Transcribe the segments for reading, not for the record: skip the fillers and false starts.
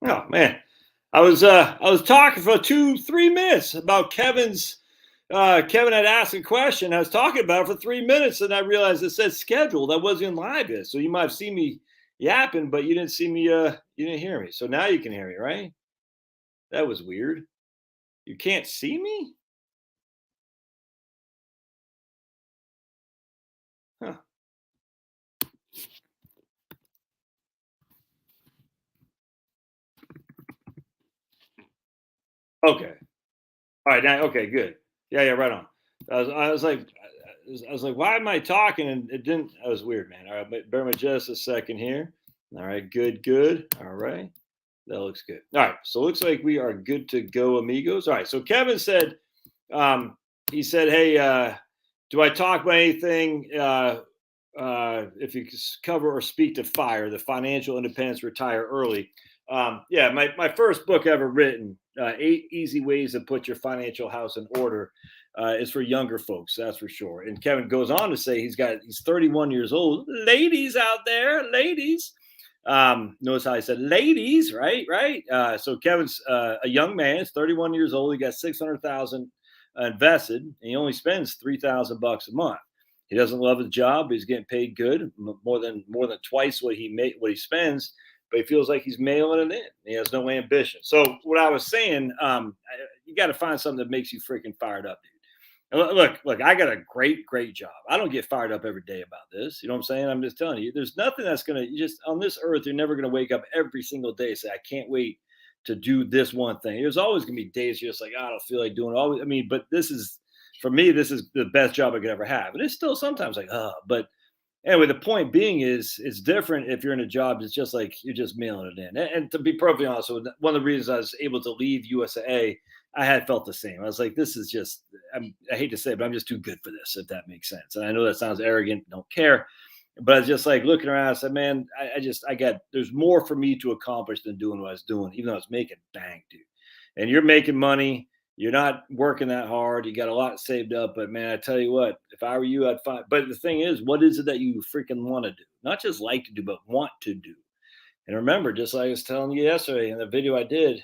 Oh man, I was talking for 2-3 minutes about Kevin's. Kevin had asked a question. I was talking about it for 3 minutes, and I realized it said scheduled. I wasn't in live yet, so you might have seen me yapping, but you didn't see me. You didn't hear me. So now you can hear me, right? That was weird. You can't see me? Huh. Okay. All right. Now, okay. Good. Yeah. Yeah. Right on. I was like, I was like, why am I talking? And it didn't. That was weird, man. All right. Bear with me just a second here. All right. Good. Good. All right. That looks good. All right. So it looks like we are good to go, amigos. All right. So Kevin said, he said, hey, do I talk about anything if you cover or speak to FIRE, the Financial Independence Retire Early? Yeah, my first book ever written, 8 Easy Ways to Put Your Financial House in Order, is for younger folks, that's for sure. And Kevin goes on to say he's 31 years old. Ladies out there, ladies. Notice how I said ladies, right? Right. So Kevin's a young man. He's 31 years old. He got 600,000 invested, and he only spends $3,000 a month. He doesn't love his job, but he's getting paid good, more than twice what he spends. But he feels like he's mailing it in. He has no ambition. So what I was saying, you got to find something that makes you freaking fired up, dude. Look, I got a great job. I don't get fired up every day about this. You know what I'm saying? I'm just telling you, there's nothing that's going to, just on this earth, you're never going to wake up every single day and say, I can't wait to do this one thing. There's always going to be days you're just like, I don't feel like doing it. Always. I mean, but for me, this is the best job I could ever have. And it's still sometimes like, but anyway, the point being is it's different if you're in a job that's just like you're just mailing it in. And to be perfectly honest, one of the reasons I was able to leave USA, I had felt the same. I was like, this is just, I hate to say it, but I'm just too good for this, if that makes sense. And I know that sounds arrogant, don't care. But I was just like looking around, I said, man, there's more for me to accomplish than doing what I was doing, even though I was making bang, dude. And you're making money, you're not working that hard. You got a lot saved up, but man, I tell you what, if I were you, I'd find. But the thing is, what is it that you freaking want to do? Not just like to do, but want to do. And remember, just like I was telling you yesterday in the video I did,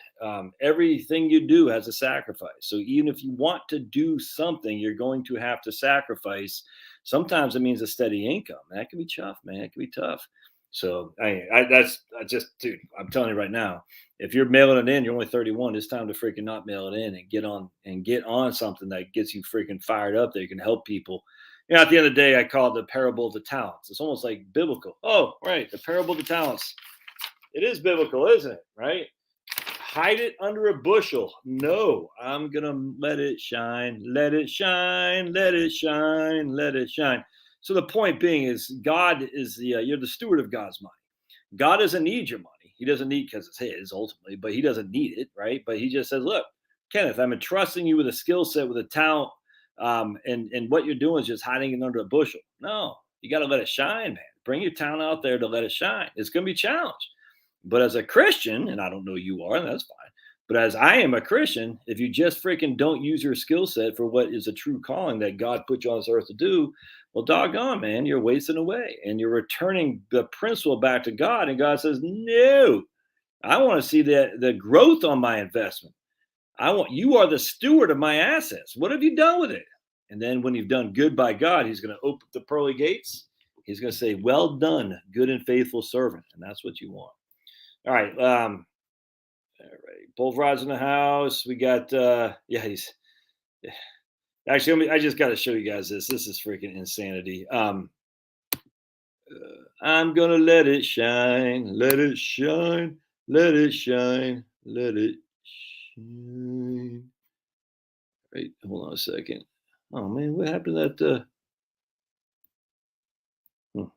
everything you do has a sacrifice. So even if you want to do something, you're going to have to sacrifice. Sometimes it means a steady income. That can be tough, man. It can be tough. So I just, dude, I'm telling you right now, if you're mailing it in, you're only 31. It's time to freaking not mail it in and get on something that gets you freaking fired up that you can help people. You know, at the end of the day, I call it the parable of the talents. It's almost like biblical. Oh, right, the parable of the talents. It is biblical, isn't it? Right? Hide it under a bushel. No, I'm going to let it shine, let it shine, let it shine, let it shine. So the point being is God is you're the steward of God's money. God doesn't need your money. He doesn't need because it's his ultimately, but he doesn't need it, right? But he just says, look, Kenneth, I'm entrusting you with a skill set, with a talent, and what you're doing is just hiding it under a bushel. No, you got to let it shine, man. Bring your talent out there to let it shine. It's going to be challenged. But as a Christian, and I don't know you are, and that's fine. But as I am a Christian, if you just freaking don't use your skill set for what is a true calling that God put you on this earth to do, well, doggone, man, you're wasting away and you're returning the principle back to God. And God says, no, I want to see the growth on my investment. You are the steward of my assets. What have you done with it? And then when you've done good by God, he's going to open the pearly gates. He's going to say, well done, good and faithful servant. And that's what you want. All right. All right. Pulverized in the house. We got he's actually I just gotta show you guys this. This is freaking insanity. I'm gonna let it shine, let it shine, let it shine, let it shine. Wait, hold on a second. Oh man, what happened to that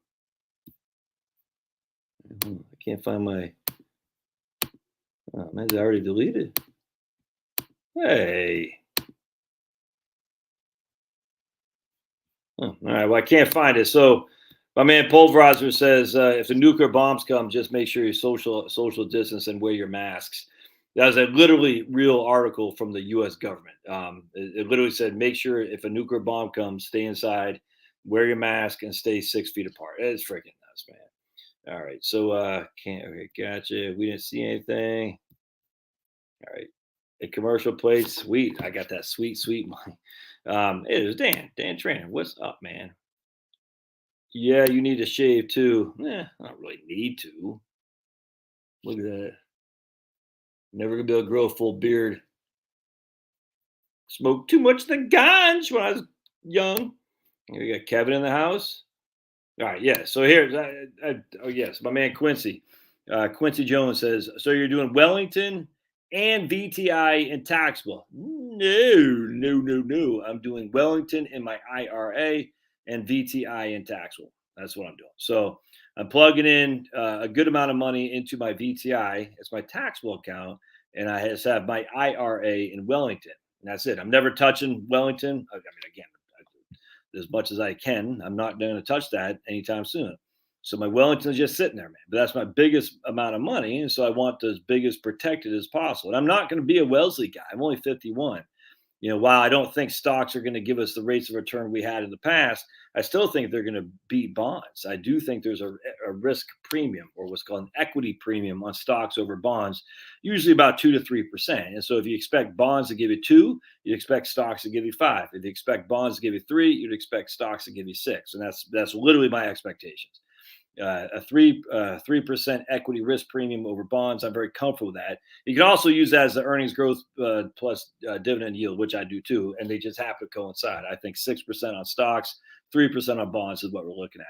I can't find my oh man, I already deleted. Hey. Oh, all right. Well, I can't find it. So, my man Pulverizer says, if the nuclear bombs come, just make sure you social distance and wear your masks. That was a literally real article from the U.S. government. It literally said, make sure if a nuclear bomb comes, stay inside, wear your mask, and stay 6 feet apart. It's freaking nuts, man. All right. So can't okay, gotcha. We didn't see anything. All right. A commercial played. Sweet. I got that sweet, sweet money. Hey, there's Dan. Dan Trainer. What's up, man? Yeah, you need to shave too. I don't really need to. Look at that. Never gonna be able to grow a full beard. Smoked too much of the ganj when I was young. Here we got Kevin in the house. All right, yeah. So here, oh yes, my man Quincy. Quincy Jones says, so you're doing Wellington and VTI and taxable? No, no, no, no. I'm doing Wellington in my IRA and VTI and taxable. That's what I'm doing. So I'm plugging in a good amount of money into my VTI. It's my taxable account, and I just have my IRA in Wellington. And that's it. I'm never touching Wellington. I mean, again, as much as I can. I'm not going to touch that anytime soon. So my Wellington is just sitting there, man. But that's my biggest amount of money, and so I want as big as protected as possible. And I'm not going to be a Wellesley guy. I'm only 51. While I don't think stocks are going to give us the rates of return we had in the past, I still think they're going to beat bonds. I do think there's a risk premium, or what's called an equity premium, on stocks over bonds, usually about 2 to 3%. And so if you expect bonds to give you 2, you'd expect stocks to give you 5. If you expect bonds to give you 3, you'd expect stocks to give you 6. And that's literally my expectations. A 3% equity risk premium over bonds. I'm very comfortable with that. You can also use that as the earnings growth plus dividend yield, which I do too, and they just happen to coincide. I think 6% on stocks, 3% on bonds is what we're looking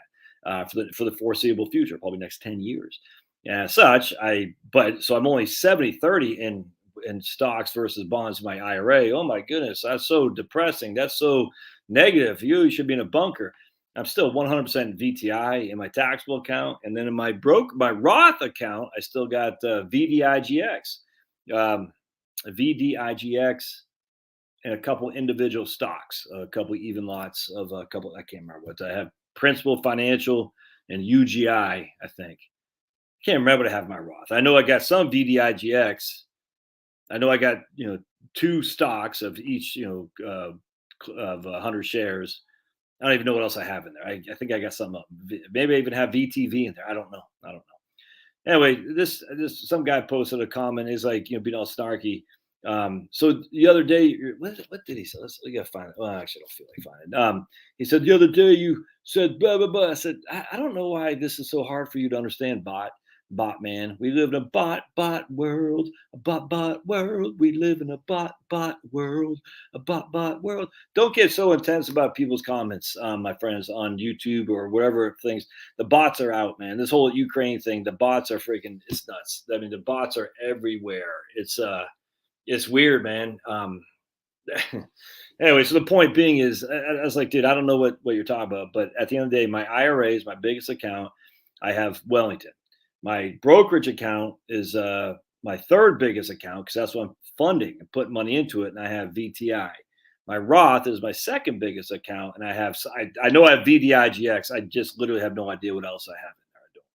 at for the foreseeable future, probably next 10 years. And as such, so I'm only 70-30 in stocks versus bonds in my IRA. Oh my goodness, that's so depressing. That's so negative. You should be in a bunker. I'm still 100% VTI in my taxable account, and then in my Roth account, I still got VDIGX, VDIGX, and a couple individual stocks, a couple even lots of a couple. I can't remember what I have. Principal Financial and UGI, I think. Can't remember to have my Roth. I know I got some VDIGX. I know I got 2 stocks of each of 100 shares. I don't even know what else I have in there. I think I got some up. Maybe I even have VTV in there. I don't know. Anyway, this some guy posted a comment. He's like, being all snarky. So the other day, what did he say? We gotta find it. Well, actually, I don't feel like finding it. He said the other day you said blah blah blah. I said I don't know why this is so hard for you to understand, bot man. We live in a bot world, a bot world. We live in a bot world, a bot world. Don't get so intense about people's comments, my friends, on YouTube or whatever things. The bots are out, man. This whole Ukraine thing, the bots are freaking. It's nuts. I mean, the bots are everywhere. It's weird, man. Anyway, so the point being is, I was like, dude, I don't know what you're talking about, but at the end of the day, my IRA is my biggest account. I have Wellington. My brokerage account is my third biggest account because that's what I'm funding and putting money into it, and I have VTI. My Roth is my second biggest account, and I know I have VDIGX. I just literally have no idea what else I have in there. I don't.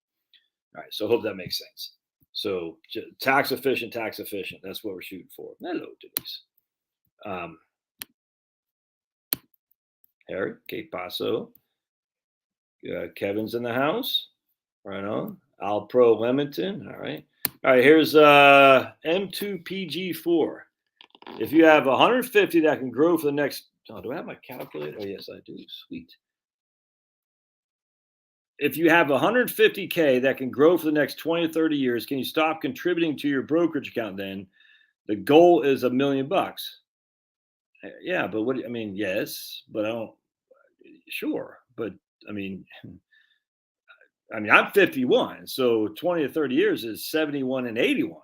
All right, so I hope that makes sense. So tax efficient. That's what we're shooting for. Hello, Denise. Harry, Kate Paso. Kevin's in the house. Right on. Al Pro Leamington. All right. All right. Here's M2PG4. If you have 150 that can grow for the next. Oh, do I have my calculator? Oh, yes, I do. Sweet. If you have 150K that can grow for the next 20 or 30 years, can you stop contributing to your brokerage account then? The goal is $1 million. Yeah, but I mean, yes, but I don't. Sure, but I mean, I'm 51, so 20 to 30 years is 71 and 81.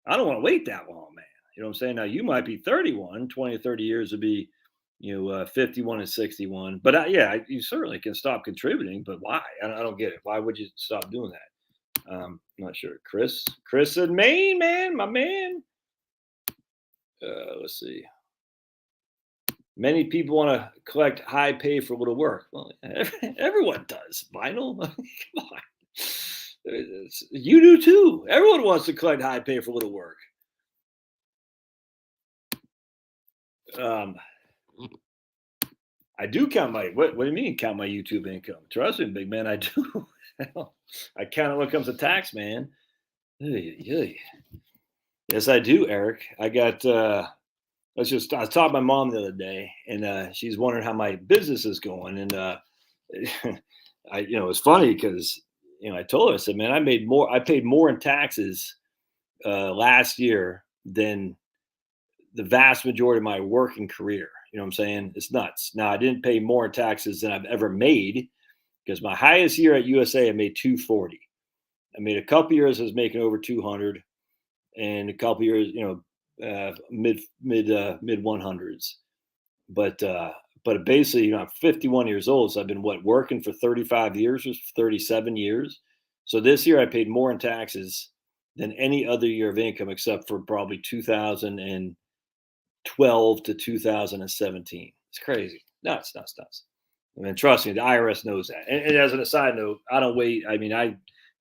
I don't want to wait that long, man. You know what I'm saying? Now you might be 31, 20 to 30 years would be, 51 and 61. But you certainly can stop contributing. But why? I don't get it. Why would you stop doing that? I'm not sure. Chris in Maine, man, my man. Let's see. Many people want to collect high pay for little work. Well, everyone does. Vinyl, come on. You do too. Everyone wants to collect high pay for little work. I do count my what do you mean count my YouTube income? Trust me, big man, I do. I count it when it comes to tax, man. Yes, I do, Eric. I got. I was talking to my mom the other day, and she's wondering how my business is going, and it's funny because I told her, I said, man, I paid more in taxes last year than the vast majority of my working career. You know what I'm saying? It's nuts. Now I didn't pay more in taxes than I've ever made because my highest year at USA I made 240. I made a couple years I was making over 200, and a couple years, mid 100s. But basically, I'm 51 years old, so I've been working for 35 years or 37 years. So this year I paid more in taxes than any other year of income except for probably 2012 to 2017. It's crazy. Nuts, nuts, nuts. I mean, trust me, the IRS knows that. And as an aside note, I don't wait. I mean,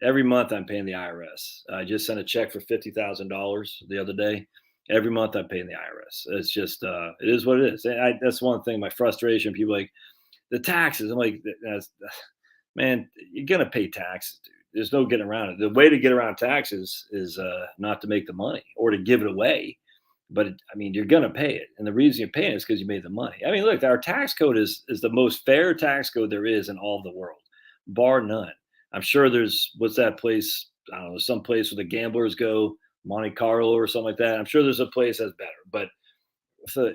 every month I'm paying the IRS. I just sent a check for $50,000 the other day. Every month I'm paying the IRS. It's just, it is what it is. That's one thing. My frustration. People like the taxes. I'm like, man, you're gonna pay taxes, dude. There's no getting around it. The way to get around taxes is not to make the money or to give it away. But I mean, you're gonna pay it, and the reason you're paying it is because you made the money. I mean, look, our tax code is the most fair tax code there is in all of the world, bar none. I'm sure there's what's that place? I don't know, some place where the gamblers go, Monte Carlo or something like that. I'm sure there's a place that's better. But so,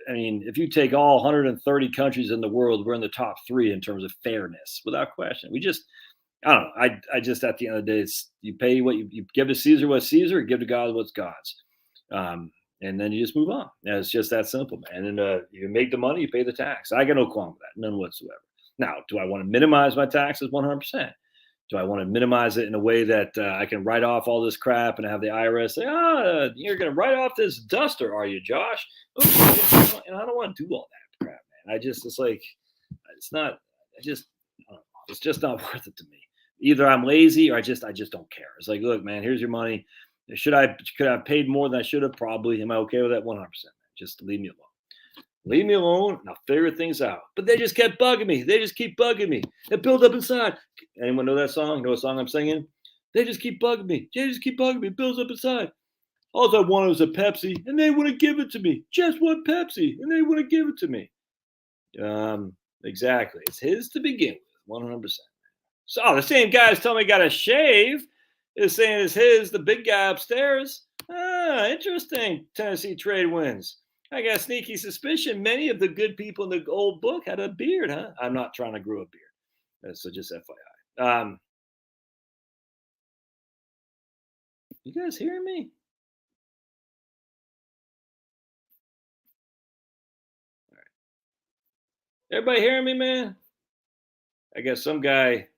I mean, if you take all 130 countries in the world, we're in the top three in terms of fairness, without question. I don't know. I just at the end of the day, it's you pay what you give to Caesar what's Caesar, give to God what's God's. And then you just move on. Yeah, it's just that simple, man. And you make the money, you pay the tax. I got no qualm with that, none whatsoever. Now, do I want to minimize my taxes? 100%. Do I want to minimize it in a way that I can write off all this crap and have the IRS say, you're going to write off this duster, are you, Josh? And I don't want to do all that crap, man. It's like, it's not, I don't know. It's just not worth it to me. Either I'm lazy or I just don't care. It's like, look, man, here's your money. Could I have paid more than I should have? Probably. Am I okay with that? 100%. Just leave me alone. Leave me alone, and I'll figure things out. But they just kept bugging me. They just keep bugging me. It built up inside. Anyone know that song? Know what song I'm singing? They just keep bugging me. They just keep bugging me. It builds up inside. All I wanted was a Pepsi, and they wouldn't give it to me. Just one Pepsi, and they wouldn't give it to me. Exactly. It's his to begin with, 100%. So the same guy is telling me I got to shave is saying it's his, the big guy upstairs. Interesting. Tennessee trade wins. I got a sneaky suspicion many of the good people in the old book had a beard, huh? I'm not trying to grow a beard. So just FYI. You guys hearing me? All right. Everybody hearing me, man? I guess some guy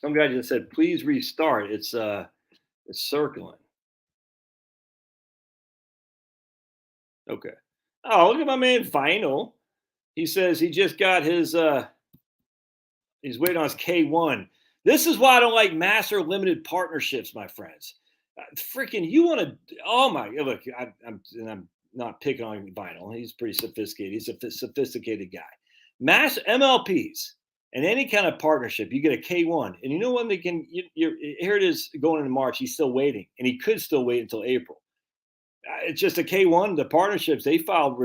just said, please restart. It's circling. Okay. Oh, look at my man Vinyl. He says he just got his he's waiting on his K1. This is why I don't like master limited partnerships, my friends. Freaking, you want to? Oh my! Look, I'm not picking on Vinyl. He's pretty sophisticated. He's a sophisticated guy. Mass MLPs and any kind of partnership, you get a K1, and you know when they can. Here it is going into March. He's still waiting, and he could still wait until April. It's just a K1. The partnerships, they filed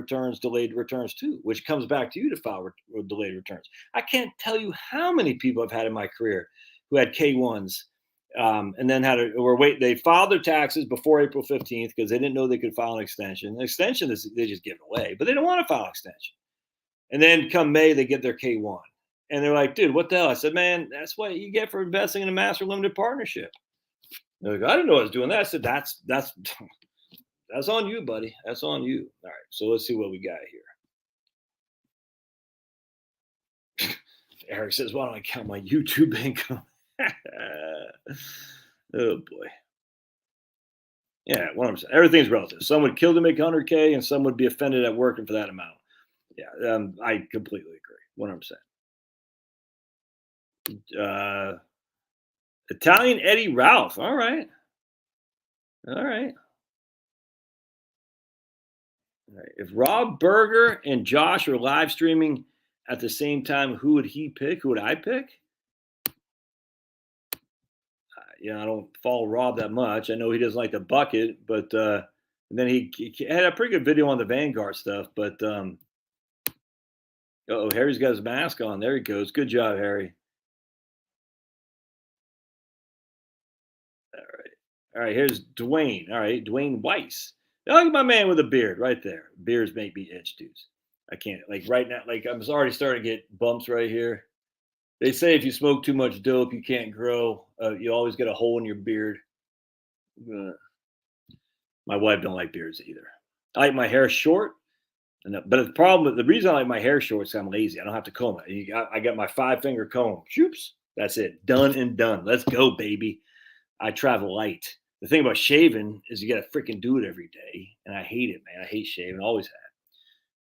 delayed returns too, which comes back to you to file delayed returns. I can't tell you how many people I've had in my career who had K1s and then they filed their taxes before April 15th because they didn't know they could file an extension. An extension is they just give it away, but they don't want to file an extension. And then come May, they get their K1. And they're like, dude, what the hell? I said, man, that's what you get for investing in a master limited partnership. They're like, I didn't know I was doing that. I said, that's on you, buddy. That's on you. All right. So let's see what we got here. Eric says, why don't I count my YouTube income? Oh, boy. Yeah, 100%. Everything's relative. Some would kill to make 100K, and some would be offended at working for that amount. Yeah, I completely agree. 100%. Italian Eddie Ralph. All right. All right. If Rob Berger and Josh are live streaming at the same time, who would he pick? Who would I pick? I don't follow Rob that much. I know he doesn't like the bucket, but and then he had a pretty good video on the Vanguard stuff. But oh, Harry's got his mask on. There he goes. Good job, Harry. All right. All right. Here's Dwayne. All right. Dwayne Weiss. Look at my man with a beard right there. Beards make me itch, dudes. I can't, like, right now, like, I'm already starting to get bumps right here. They say if you smoke too much dope, you can't grow. You always get a hole in your beard. Uh, my wife don't like beards either. I like my hair short. But the problem, the reason I like my hair short is I'm lazy. I don't have to comb it. I got my 5-finger comb. Shoops. That's it. Done and done. Let's go, baby. I travel light. The thing about shaving is you got to freaking do it every day, and I hate it, man. I hate shaving. Always have.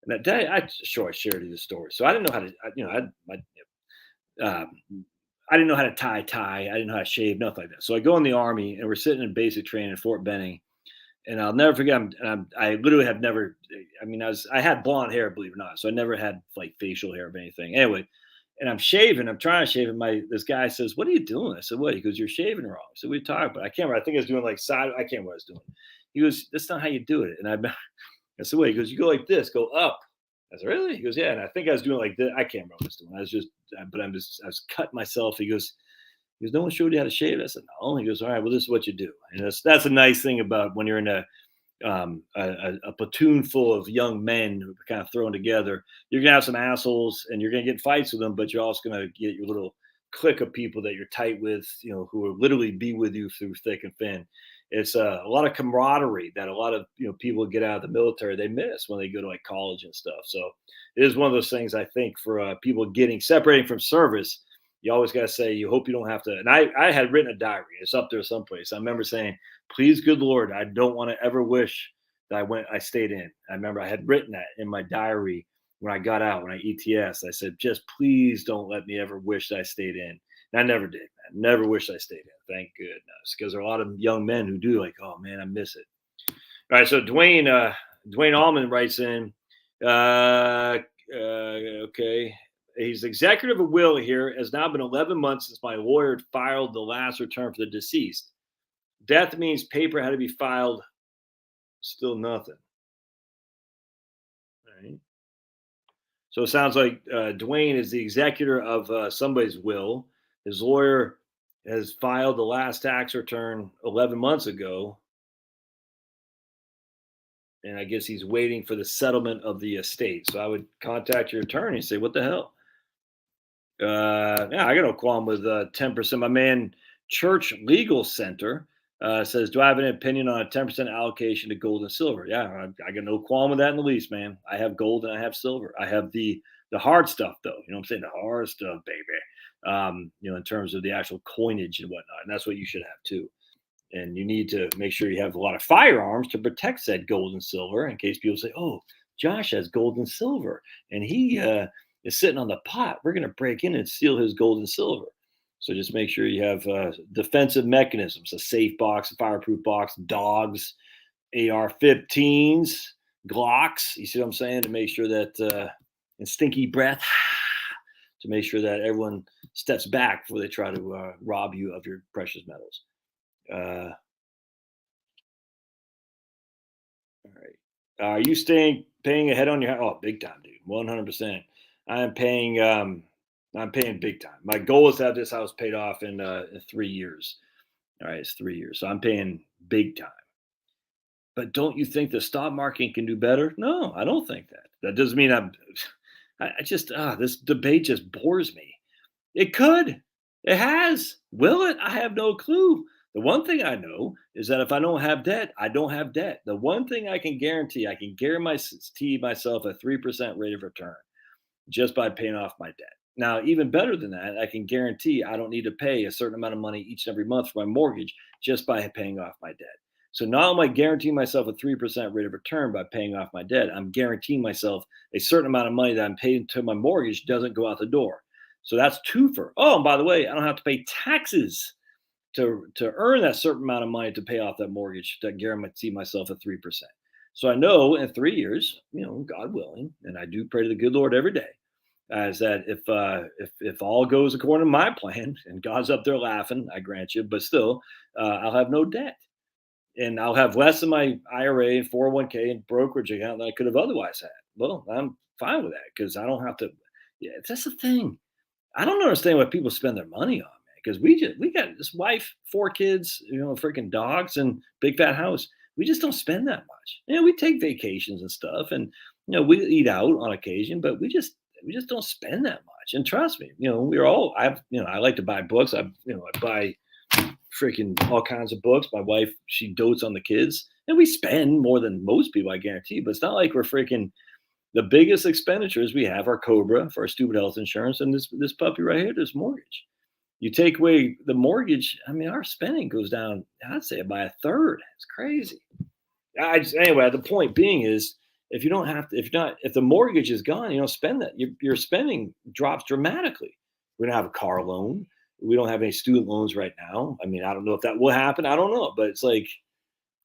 And that day, I shared you the story. So I didn't know how to, I didn't know how to tie. I didn't know how to shave, nothing like that. So I go in the army, and we're sitting in basic training in Fort Benning, and I'll never forget. I literally have never. I mean, I had blonde hair, believe it or not, so I never had like facial hair of anything. Anyway, and I'm shaving. I'm trying to shave, and this guy says, "What are you doing?" I said, "What?" He goes, "You're shaving wrong." I said, "What are you talking about?" I can't remember. I think I was doing like side. I can't remember what I was doing. He goes, "That's not how you do it." And I said, "What?" He goes, "You go like this, go up." I said, "Really?" He goes, "Yeah." And I think I was doing like this. I can't remember what I was doing. I was just, but I was cutting myself. He goes, "No one showed you how to shave." I said, "No." He goes, "All right, well, this is what you do." And that's a nice thing about when you're in a platoon full of young men who are kind of thrown together. You're gonna have some assholes, and you're gonna get in fights with them, but you're also gonna get your little clique of people that you're tight with, who will literally be with you through thick and thin. It's a lot of camaraderie that a lot of people get out of the military they miss when they go to like college and stuff. So it is one of those things I think for people getting separating from service. You always got to say you hope you don't have to. And I had written a diary. It's up there someplace. I remember saying, please, good Lord, I don't want to ever wish that I stayed in. I remember I had written that in my diary when I got out, when I ETS. I said, just please don't let me ever wish that I stayed in. And I never did, man. Never wish I stayed in. Thank goodness. Because there are a lot of young men who do like, oh man, I miss it. All right. So Dwayne Allman writes in, okay. He's executive of will here. It has now been 11 months since my lawyer filed the last return for the deceased. Death means paper had to be filed. Still nothing. All right. So it sounds like Dwayne is the executor of somebody's will. His lawyer has filed the last tax return 11 months ago. And I guess he's waiting for the settlement of the estate. So I would contact your attorney and say, what the hell? Yeah, I got no qualm with 10%. My man, Church Legal Center, says, do I have an opinion on a 10% allocation to gold and silver? Yeah, I got no qualm with that in the least, man. I have gold and I have silver. I have the hard stuff, though. You know what I'm saying? The hard stuff, baby. In terms of the actual coinage and whatnot. And that's what you should have, too. And you need to make sure you have a lot of firearms to protect said gold and silver in case people say, oh, Josh has gold and silver. And he is sitting on the pot. We're going to break in and steal his gold and silver. So just make sure you have defensive mechanisms, a safe box, a fireproof box, dogs, AR-15s, Glocks. You see what I'm saying? To make sure that, and stinky breath, to make sure that everyone steps back before they try to rob you of your precious metals. All right. Are you paying ahead on your house? Oh, big time, dude. 100%. I'm paying big time. My goal is to have this house paid off in 3 years. All right, it's 3 years. So I'm paying big time. But don't you think the stock market can do better? No, I don't think that. That doesn't mean I just this debate just bores me. It could. It has. Will it? I have no clue. The one thing I know is that if I don't have debt, I don't have debt. The one thing I can guarantee myself a 3% rate of return just by paying off my debt. Now, even better than that, I can guarantee I don't need to pay a certain amount of money each and every month for my mortgage just by paying off my debt. So not only am I guaranteeing myself a 3% rate of return by paying off my debt, I'm guaranteeing myself a certain amount of money that I'm paying to my mortgage doesn't go out the door. So that's twofer. Oh, and by the way, I don't have to pay taxes to earn that certain amount of money to pay off that mortgage to guarantee myself a 3%. So I know in 3 years, God willing, and I do pray to the good Lord every day, is that if all goes according to my plan, and God's up there laughing, I grant you, but still, I'll have no debt, and I'll have less in my IRA and 401k and brokerage account than I could have otherwise had. Well, I'm fine with that because I don't have to. Yeah, that's the thing. I don't understand what people spend their money on, man. Because we got this wife, 4 kids, freaking dogs, and big fat house. We just don't spend that much. We take vacations and stuff, and we eat out on occasion, but we just don't spend that much. And trust me, we're all I like to buy books. I buy freaking all kinds of books. My wife, she dotes on the kids, and we spend more than most people, I guarantee. But it's not like we're freaking the biggest expenditures we have are Cobra for our stupid health insurance and this puppy right here, this mortgage. You take away the mortgage, I mean, our spending goes down, I'd say by a third. It's crazy. Anyway, the point being is if you don't have to, if the mortgage is gone, you don't spend that. Your spending drops dramatically. We don't have a car loan. We don't have any student loans right now. I mean, I don't know if that will happen. I don't know, but it's like,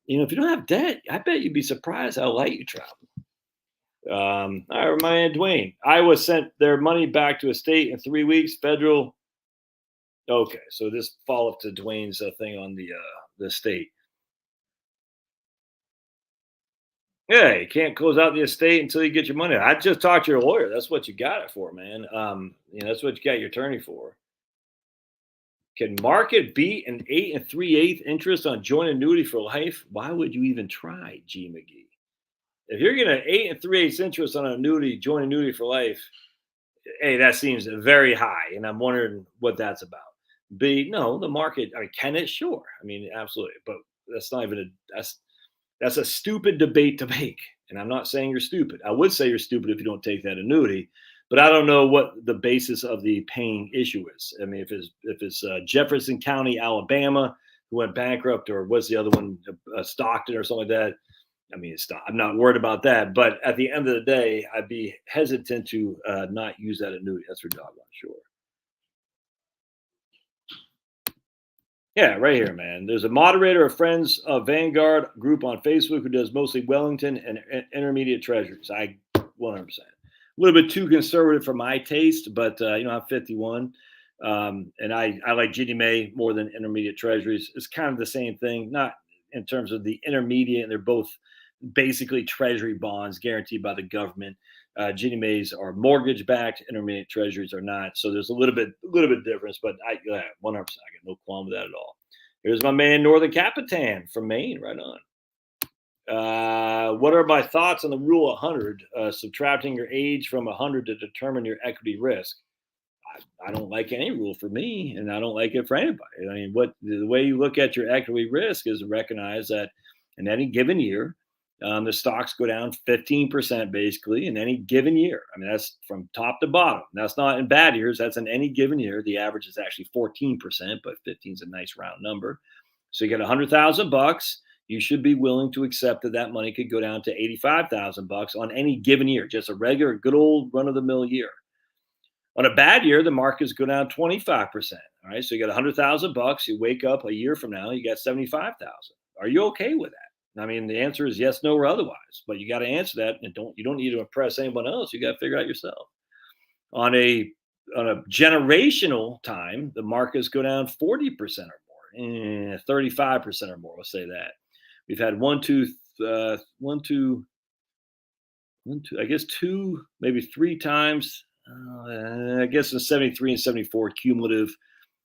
if you don't have debt, I bet you'd be surprised how light you travel. All right, my man Dwayne. Iowa sent their money back to a state in 3 weeks. Federal. Okay, so this follow up to Dwayne's thing on the state. Yeah, you can't close out the estate until you get your money. I just talked to your lawyer. That's what you got it for, man. That's what you got your attorney for. Can market beat an 8 3/8 interest on joint annuity for life? Why would you even try, G McGee? If you're getting an 8 3/8 interest on an annuity, joint annuity for life, A, that seems very high, and I'm wondering what that's about. B, no, the market. I mean, can it? Sure. I mean, absolutely. But that's not even that's a stupid debate to make. And I'm not saying you're stupid. I would say you're stupid if you don't take that annuity, but I don't know what the basis of the paying issue is. I mean, if it's Jefferson County, Alabama, who went bankrupt, or what's the other one, Stockton or something like that. I mean, I'm not worried about that. But at the end of the day, I'd be hesitant to not use that annuity. That's for doggone sure. Yeah, right here, man. There's a moderator of Friends of Vanguard group on Facebook who does mostly Wellington and intermediate treasuries. 100%. A little bit too conservative for my taste, but I'm 51. And I like Ginnie Mae more than intermediate treasuries. It's kind of the same thing, not in terms of the intermediate, and they're both basically treasury bonds guaranteed by the government. Ginnie Mae's are mortgage backed, intermediate treasuries are not. So there's a little bit difference, but 100%, I got no qualm with that at all. Here's my man Northern Capitan from Maine, right on. What are my thoughts on the rule 100, subtracting your age from 100 to determine your equity risk? I don't like any rule for me, and I don't like it for anybody. I mean, the way you look at your equity risk is to recognize that in any given year, the stocks go down 15% basically in any given year. I mean, that's from top to bottom. That's not in bad years. That's in any given year. The average is actually 14%, but 15 is a nice round number. So you get $100,000. You should be willing to accept that money could go down to $85,000 on any given year, just a regular, good old run of the mill year. On a bad year, the markets go down 25%. All right, so you got $100,000. You wake up a year from now, you got 75,000. Are you okay with that? I mean, the answer is yes, no, or otherwise. But you got to answer that, and you don't need to impress anyone else. You got to figure it out yourself. On a generational time, the markets go down 40% or more, 35% or more. We'll say that. We've had I guess two, maybe three times. I guess in 73 and 74 cumulative.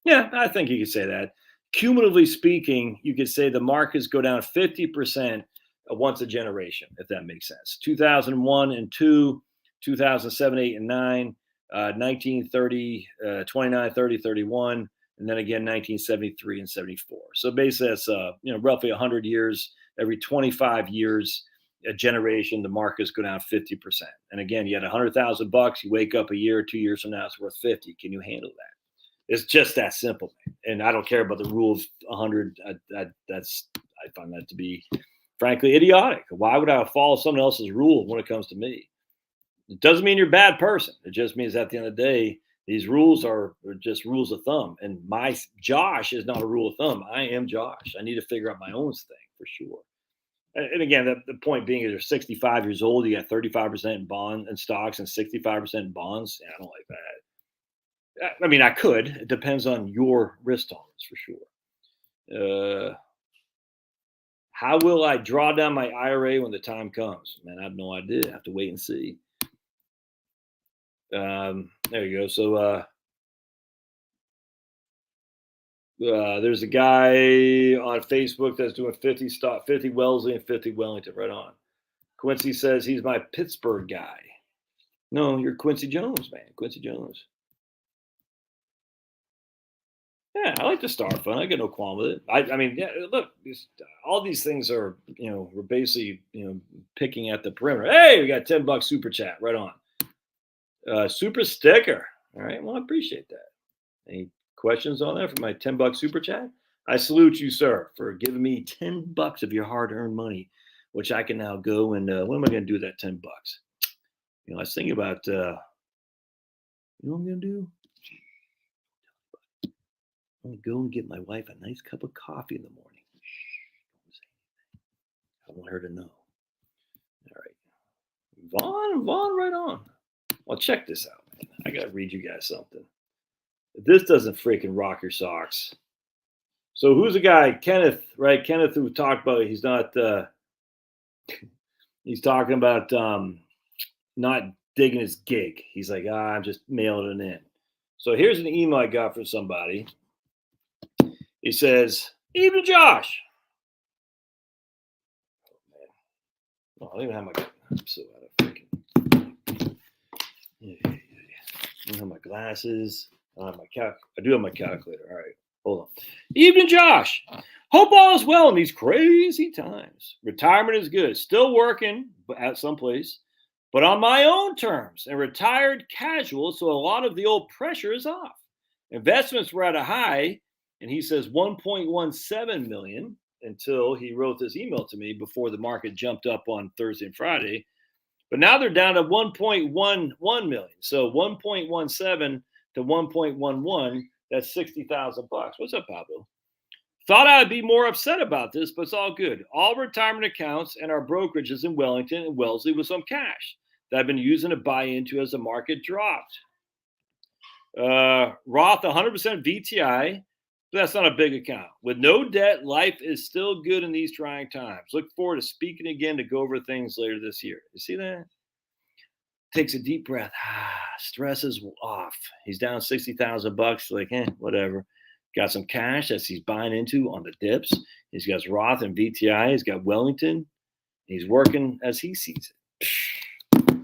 Yeah, I think you could say that. Cumulatively speaking, you could say the markets go down 50% once a generation, if that makes sense. 2001 and 2, 2007, 8, and 9, 1930, 29, 30, 31, and then again 1973 and 74. So basically, that's roughly 100 years. Every 25 years, a generation, the markets go down 50%. And again, you had $100,000. You wake up a year or 2 years from now, it's worth 50. Can you handle that? It's just that simple, and I don't care about the rule of 100. I find that to be, frankly, idiotic. Why would I follow someone else's rule when it comes to me? It doesn't mean you're a bad person. It just means at the end of the day, these rules are just rules of thumb. And my Josh is not a rule of thumb. I am Josh. I need to figure out my own thing for sure. And again, the point being is you're 65 years old, you got 35% in bond and stocks and 65% in bonds. Yeah, I don't like that. I mean, I could. It depends on your risk tolerance for sure. How will I draw down my IRA when the time comes? Man, I have no idea. I have to wait and see. There you go. So there's a guy on Facebook that's doing 50 Wellesley and 50 Wellington. Right on. Quincy says he's my Pittsburgh guy. No, you're Quincy Jones, man. Quincy Jones. Yeah, I like the Star Fund. I get no qualm with it. I mean, yeah, look, all these things are, we're basically, picking at the perimeter. Hey, we got $10 super chat. Right on. Super sticker. All right. Well, I appreciate that. Any questions on that for my $10 super chat? I salute you, sir, for giving me $10 of your hard-earned money, which I can now go and what am I going to do with that $10? I was thinking about, you know what I'm going to do? I'm going to go and get my wife a nice cup of coffee in the morning. I want her to know. All right. Vaughn, right on. Well, check this out, man. I got to read you guys something. If this doesn't freaking rock your socks. So who's the guy? Kenneth, right? Kenneth, who talked about he's not, he's talking about not digging his gig. He's like, I'm just mailing it in. So here's an email I got from somebody. He says, "Evening, Josh." Oh, man. I don't even have my. I'm so out of freaking. I don't have my glasses. I do have my calculator. All right, hold on. Evening, Josh. Hope all is well in these crazy times. Retirement is good. Still working at some place, but on my own terms and retired casual, so a lot of the old pressure is off. Investments were at a high, and he says 1.17 million until he wrote this email to me before the market jumped up on Thursday and Friday. But now they're down to 1.11 million. So 1.17 to 1.11, that's $60,000. What's up, Pablo? Thought I'd be more upset about this, but it's all good. All retirement accounts and our brokerages in Wellington and Wellesley with some cash that I've been using to buy into as the market dropped. Roth 100% VTI. That's not a big account. With no debt, life is still good in these trying times. Look forward to speaking again to go over things later this year. You see that? Takes a deep breath. Stress is off. He's down $60,000. Like, whatever. Got some cash that he's buying into on the dips. He's got Roth and VTI. He's got Wellington. He's working as he sees it.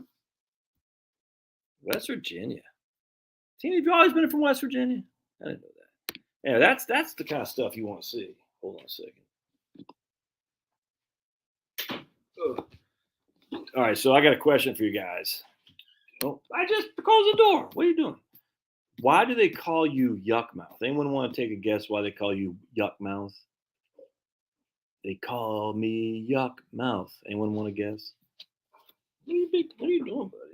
West Virginia. Tina, have you always been from West Virginia? I didn't know that. Yeah, that's the kind of stuff you want to see. Hold on a second. All right, so I got a question for you guys. Oh, I just closed the door. What are you doing? Why do they call you Yuck Mouth? Anyone want to take a guess why they call you Yuck Mouth? They call me Yuck Mouth. Anyone want to guess? What are you doing, buddy?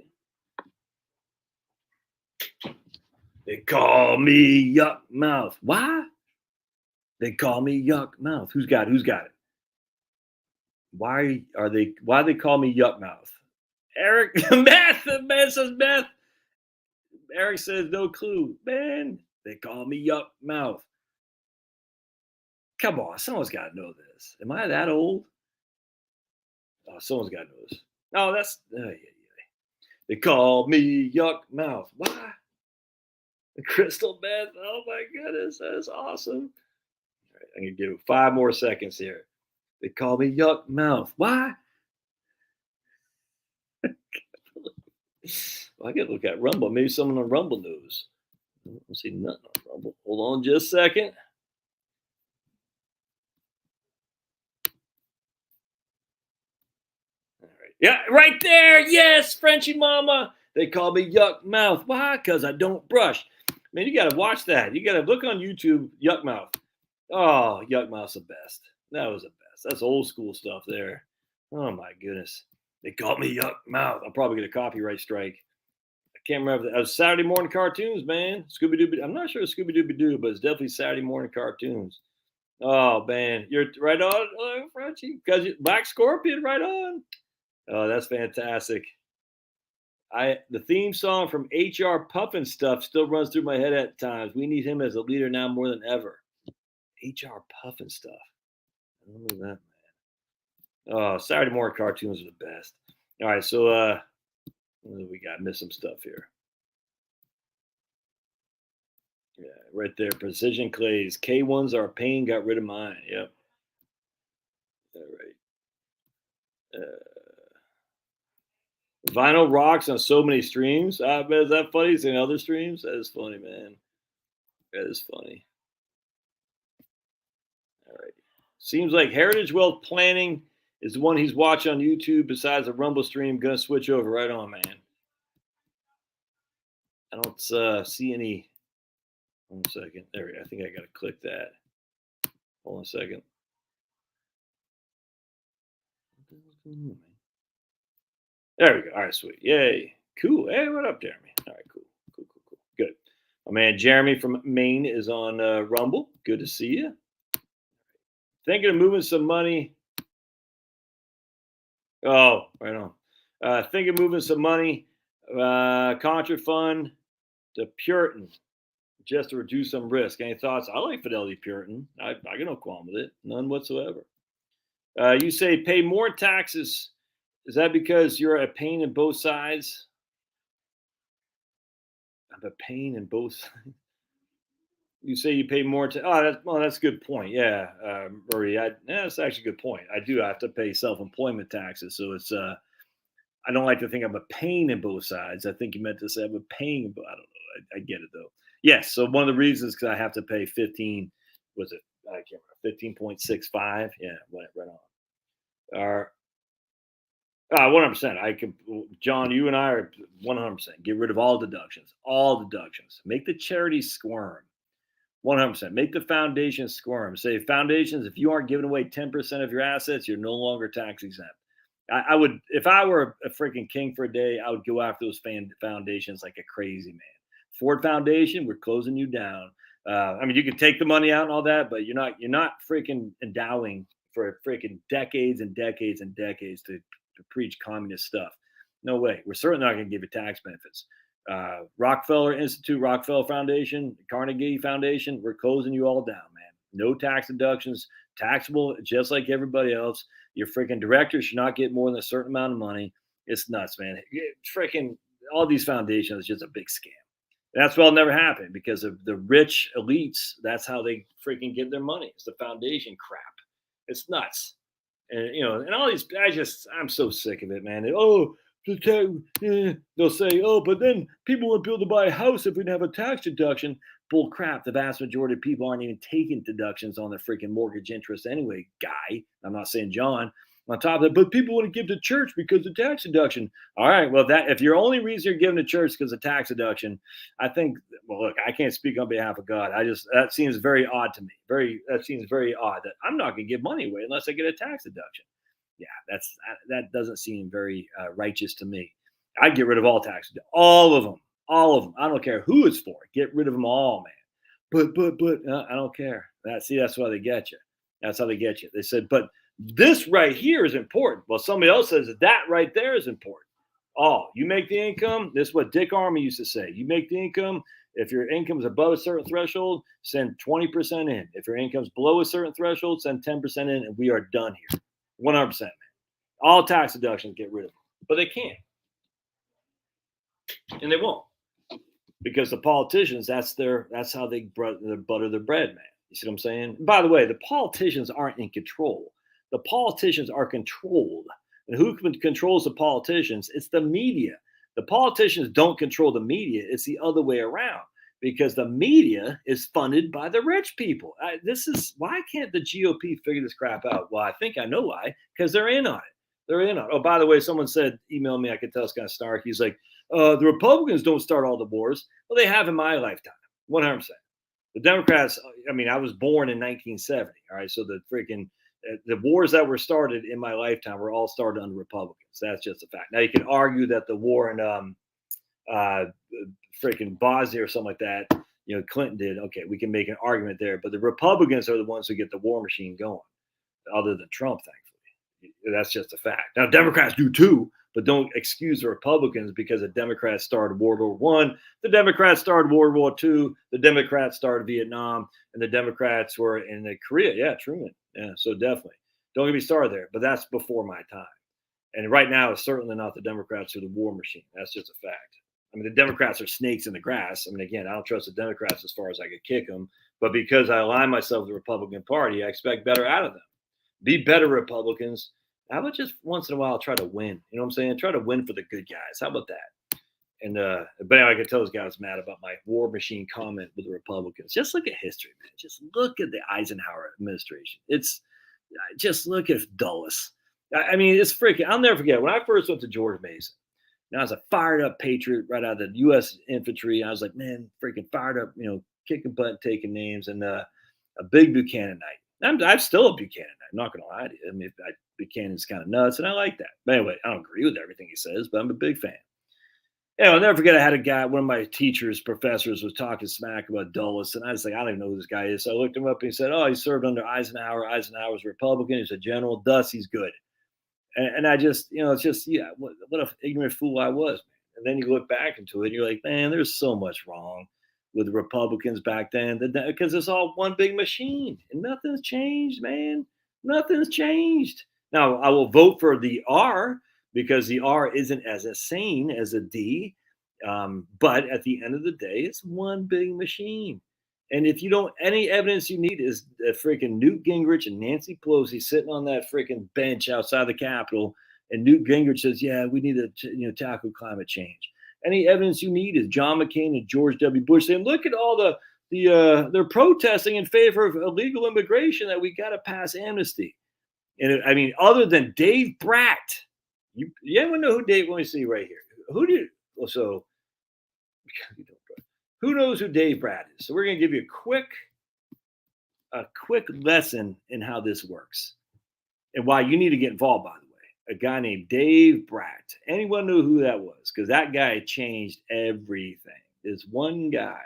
They call me Yuck Mouth. Why? They call me Yuck Mouth. Who's got it? Why they call me Yuck Mouth? Eric, meth says meth. Eric says no clue. Man, they call me Yuck Mouth. Come on, someone's got to know this. Am I that old? Oh, someone's got to know this. No, that's They call me Yuck Mouth. Why? The crystal meth. Oh my goodness, that's awesome. All right, I'm gonna give it 5 more seconds here. They call me Yuck Mouth. Why? Well, I gotta look at Rumble. Maybe someone on Rumble knows. I don't see nothing on Rumble. Hold on just a second. All right. Yeah, right there. Yes, Frenchie Mama. They call me Yuck Mouth. Why? Because I don't brush. Man, you gotta watch that. You gotta look on YouTube, Yuck Mouth. Oh, Yuck Mouth's the best. That was the best. That's old school stuff there. Oh my goodness. They called me Yuck Mouth. I'll probably get a copyright strike. I can't remember. That was Saturday morning cartoons, man. Scooby Doo. I'm not sure Scooby Doo, but it's definitely Saturday morning cartoons. Oh man, you're right on, Frenchie. Because Black Scorpion, right on. Oh, that's fantastic. The theme song from HR Puffin Stuff still runs through my head at times. We need him as a leader now more than ever. HR Puffin Stuff. I don't know that. Oh, Saturday morning cartoons are the best. All right, so what do we got? Miss some stuff here. Yeah, right there. Precision clays. K1s are a pain. Got rid of mine. Yep. All right. Vinyl rocks on so many streams. Is that funny? Seeing other streams? That is funny, man. That is funny. All right. Seems like Heritage Wealth Planning is the one he's watching on YouTube besides the Rumble stream. Gonna switch over. Right on, man. I don't see any. 1 second. There we go. I think I got to click that. Hold on a second. There we go. All right, sweet. Yay. Cool. Hey, what up, Jeremy? All right, cool. Cool. Good. My man Jeremy from Maine is on Rumble. Good to see you. Thinking of moving some money. Oh, right on. Thinking of moving some money, contra fund to Puritan just to reduce some risk. Any thoughts? I like Fidelity Puritan. I got no qualm with it. None whatsoever. You say pay more taxes. Is that because you're a pain in both sides? I'm a pain in both sides. You say you pay more that's a good point. Yeah, Marie. That's actually a good point. I do have to pay self-employment taxes, so it's I don't like to think I'm a pain in both sides. I think you meant to say I'm a pain, but I don't know. I get it though. Yes. So one of the reasons because I have to pay 15. Was it? I can't remember. 15.65. Yeah. Right on. 100%. I can, John. You and I are 100%. Get rid of all deductions. All deductions. Make the charities squirm. 100%. Make the foundation squirm. Say foundations. If you aren't giving away 10% of your assets, you're no longer tax exempt. I would, if I were a freaking king for a day, I would go after those foundations like a crazy man. Ford Foundation, we're closing you down. I mean, you can take the money out and all that, but you're not freaking endowing for freaking decades and decades and decades to preach communist stuff. No way. We're certainly not going to give you tax benefits. Rockefeller Institute, Rockefeller Foundation, Carnegie Foundation, we're closing you all down, man. No tax deductions, taxable just like everybody else. Your freaking director should not get more than a certain amount of money. It's nuts, man. Freaking all these foundations is just a big scam. That's what'll never happen because of the rich elites. That's how they freaking get their money. It's the foundation crap. It's nuts. And and all these. I'm so sick of it, man. They'll say, oh, but then people won't be able to buy a house if we didn't have a tax deduction. Bull crap. The vast majority of people aren't even taking deductions on their freaking mortgage interest anyway, guy. I'm not saying John. On top of that, but people want to give to church because of tax deduction. All right, well, that if your only reason you're giving to church because of tax deduction, I think. Well, look, I can't speak on behalf of God. That seems very odd to me. That seems very odd that I'm not going to give money away unless I get a tax deduction. Yeah, that doesn't seem very righteous to me. I'd get rid of all taxes, all of them. I don't care who it's for. Get rid of them all, man. But I don't care. That's why they get you. That's how they get you. They said, but this right here is important. Well, somebody else says that right there is important. Oh, you make the income. This is what Dick Armey used to say. You make the income. If your income is above a certain threshold, send 20% in. If your income's below a certain threshold, send 10% in, and we are done here. 100%, man. All tax deductions get rid of them, but they can't, and they won't, because the politicians. That's how they butter their bread, man. You see what I'm saying? By the way, the politicians aren't in control. The politicians are controlled. And who controls the politicians? It's the media. The politicians don't control the media. It's the other way around because the media is funded by the rich people. This is why can't the GOP figure this crap out? Well, I think I know why, because they're in on it. They're in on it. Oh, by the way, someone said, email me. I could tell it's kind of snarky. He's like, the Republicans don't start all the wars. Well, they have in my lifetime, 100%. The Democrats, I mean, I was born in 1970. All right. So the wars that were started in my lifetime were all started under Republicans. That's just a fact. Now, you can argue that the war in freaking Bosnia or something like that, Clinton did. Okay, we can make an argument there, but the Republicans are the ones who get the war machine going, other than Trump, thankfully. That's just a fact. Now, Democrats do too, but don't excuse the Republicans because the Democrats started World War One, the Democrats started World War Two, the Democrats started Vietnam, and the Democrats were in the Korea. Yeah, Truman. Yeah, so definitely. Don't get me started there, but that's before my time. And right now, it's certainly not the Democrats or the war machine. That's just a fact. I mean, the Democrats are snakes in the grass. I mean, again, I don't trust the Democrats as far as I could kick them, but because I align myself with the Republican Party, I expect better out of them. Be better Republicans. How about just once in a while try to win? You know what I'm saying? Try to win for the good guys. How about that? And but anyway, I could tell this guy was mad about my war machine comment with the Republicans. Just look at history, man. Just look at the Eisenhower administration. It's just look at Dulles. I mean, it's freaking. I'll never forget when I first went to George Mason. And I was a fired up patriot right out of the U.S. infantry. I was like, man, freaking fired up, kicking butt, taking names, and a big Buchanan night. I'm still a Buchanan night. I'm not going to lie to you. I mean, Buchanan's kind of nuts, and I like that. But anyway, I don't agree with everything he says, but I'm a big fan. Yeah, I'll never forget. I had a guy, one of my teachers, professors, was talking smack about Dulles, and I was like, I don't even know who this guy is. So I looked him up, and he said, "Oh, he served under Eisenhower. Eisenhower's a Republican. He's a general. Thus, he's good." And I just, it's just, yeah, what an ignorant fool I was. And then you look back into it, and you're like, man, there's so much wrong with the Republicans back then because it's all one big machine, and nothing's changed, man. Nothing's changed. Now, I will vote for the R because the R isn't as insane as a D. But at the end of the day, it's one big machine. And if you don't, any evidence you need is freaking Newt Gingrich and Nancy Pelosi sitting on that freaking bench outside the Capitol. And Newt Gingrich says, yeah, we need to tackle climate change. Any evidence you need is John McCain and George W. Bush saying, look at all they're protesting in favor of illegal immigration that we got to pass amnesty. And I mean, other than Dave Bratt, you ever know who Dave? Let me see right here. Who knows who Dave Bratt is? So we're going to give you a quick lesson in how this works and why you need to get involved, by the way. A guy named Dave Bratt. Anyone know who that was? Because that guy changed everything. This one guy.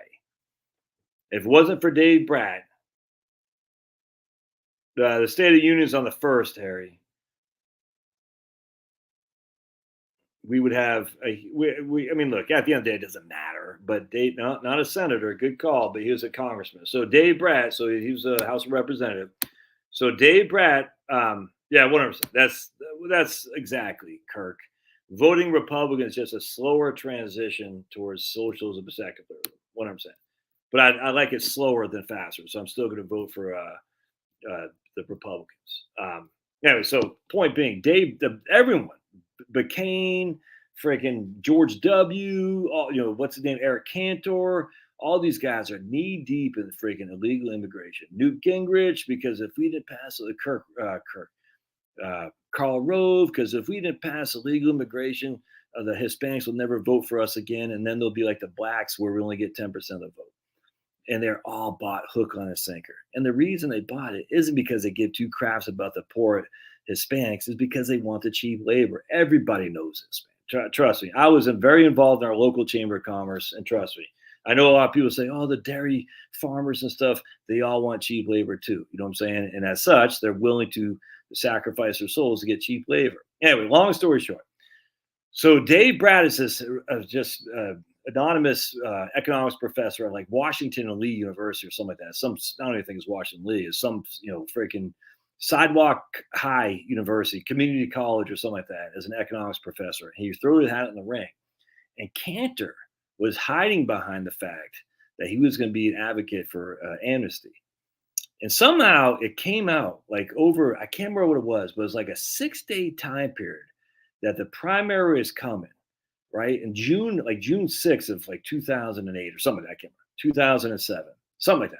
If it wasn't for Dave Bratt, the State of the Union is on the 1st, Harry. We would have I mean, look, at the end of the day, it doesn't matter. But Dave, not a senator, good call, but he was a congressman. So Dave Bratt, so he was a House Representative. So Dave Bratt, yeah, 100%. That's exactly, Kirk. Voting Republican is just a slower transition towards socialism and secularism. 100%. But I like it slower than faster. So I'm still going to vote for the Republicans. Anyway, so point being, everyone. McCain, freaking George W. What's his name? Eric Cantor. All these guys are knee deep in freaking illegal immigration. Newt Gingrich, because if we didn't pass Karl Rove, because if we didn't pass illegal immigration, the Hispanics will never vote for us again, and then they'll be like the blacks, where we only get 10% of the vote. And they're all bought hook on a sinker. And the reason they bought it isn't because they give two craps about the poor Hispanics, is because they want the cheap labor. Everybody knows this, man. Trust me. I was very involved in our local chamber of commerce, and trust me, I know a lot of people say, oh, the dairy farmers and stuff, they all want cheap labor too. You know what I'm saying? And as such, they're willing to sacrifice their souls to get cheap labor. Anyway, long story short. So Dave Bratt is this anonymous economics professor at like Washington and Lee University or something like that. I don't even think it's Washington Lee. It's some freaking Sidewalk High University, community college or something like that, as an economics professor. He threw his hat in the ring. And Cantor was hiding behind the fact that he was going to be an advocate for amnesty. And somehow it came out like over, I can't remember what it was, but it was like a 6-day time period that the primary is coming, right? In June, like June 6th of like 2008 or something like that, I can't remember, 2007, something like that.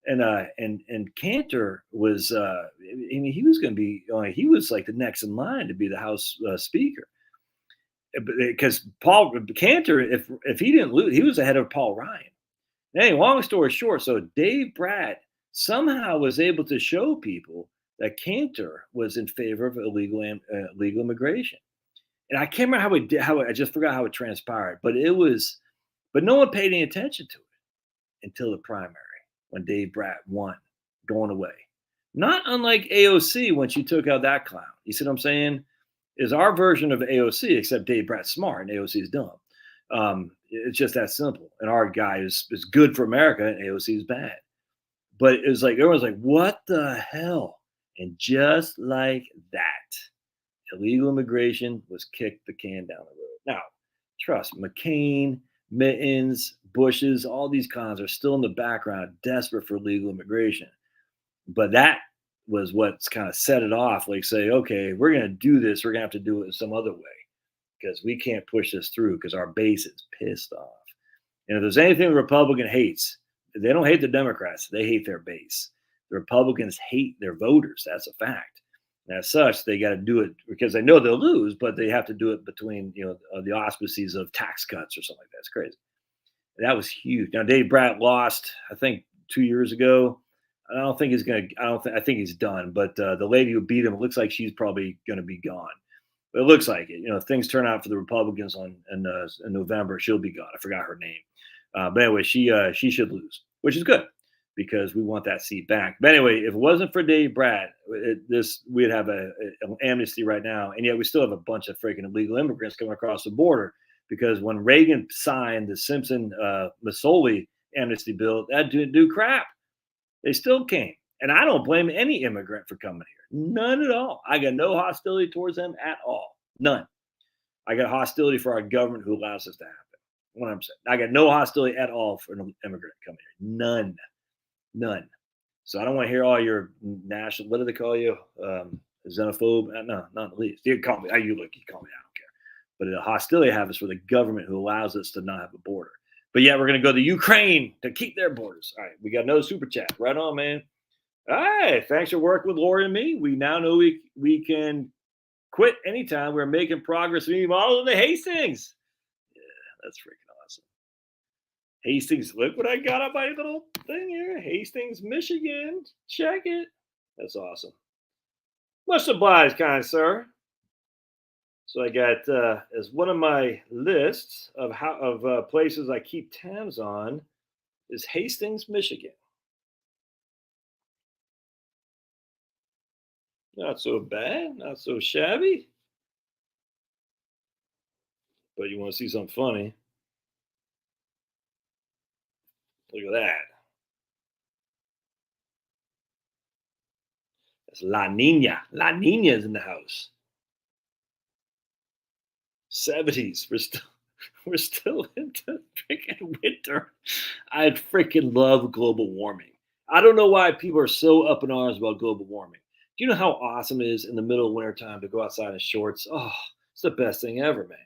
And Cantor was, he was going to be, he was like the next in line to be the House Speaker, because Paul Cantor, if he didn't lose, he was ahead of Paul Ryan. Anyway, long story short, so Dave Bratt somehow was able to show people that Cantor was in favor of illegal immigration, and I can't remember how I just forgot how it transpired, but no one paid any attention to it. until the primary when Dave Bratt won, going away. Not unlike AOC when she took out that clown. You see what I'm saying? Is our version of AOC, except Dave Bratt's smart and AOC is dumb. It's just that simple. And our guy is good for America and AOC is bad. But it was like, everyone's like, what the hell? And just like that, illegal immigration was kicked the can down the road. Now, trust McCain, Mittens, Bushes, all these cons are still in the background, desperate for legal immigration. But that was what's kind of set it off. Like, say, okay, we're going to do this. We're going to have to do it some other way because we can't push this through because our base is pissed off. And if there's anything the Republican hates, they don't hate the Democrats. They hate their base. The Republicans hate their voters. That's a fact. And as such, they got to do it because they know they'll lose, but they have to do it between the auspices of tax cuts or something like that. It's crazy. And that was huge. Now Dave Bratt lost, I think, 2 years ago. I don't think he's gonna. I think he's done. But the lady who beat him, it looks like she's probably going to be gone. But it looks like it. If things turn out for the Republicans in November, she'll be gone. I forgot her name. But anyway, she should lose, which is good because we want that seat back. But anyway, if it wasn't for Dave Bratt, we'd have an amnesty right now, and yet we still have a bunch of freaking illegal immigrants coming across the border because when Reagan signed the Simpson-Masoli amnesty bill, that didn't do crap. They still came, and I don't blame any immigrant for coming here. None at all. I got no hostility towards them at all. None. I got hostility for our government who allows this to happen. 100%. I got no hostility at all for an immigrant coming here. None. So I don't want to hear all your national. What do they call you? Xenophobe? No, not the least. You call me. You call me. I don't care. But the hostility I have is for the government who allows us to not have a border. But yeah, we're going to go to Ukraine to keep their borders. All right, we got another super chat. Right on, man. All right, thanks for working with Lori and me. We now know we can quit anytime. We're making progress. We model in the Hastings. Yeah, that's freaking awesome. Hastings, look what I got on my little thing here. Hastings, Michigan. Check it. That's awesome. Much obliged, kind sir. So I got as one of my lists of places I keep tabs on is Hastings, Michigan. Not so bad, not so shabby. But you want to see something funny? Look at that. That's La Nina. La Nina's in the house. 70s. We're still into freaking winter. I freaking love global warming. I don't know why people are so up in arms about global warming. Do you know how awesome it is in the middle of wintertime to go outside in shorts? Oh, it's the best thing ever, man.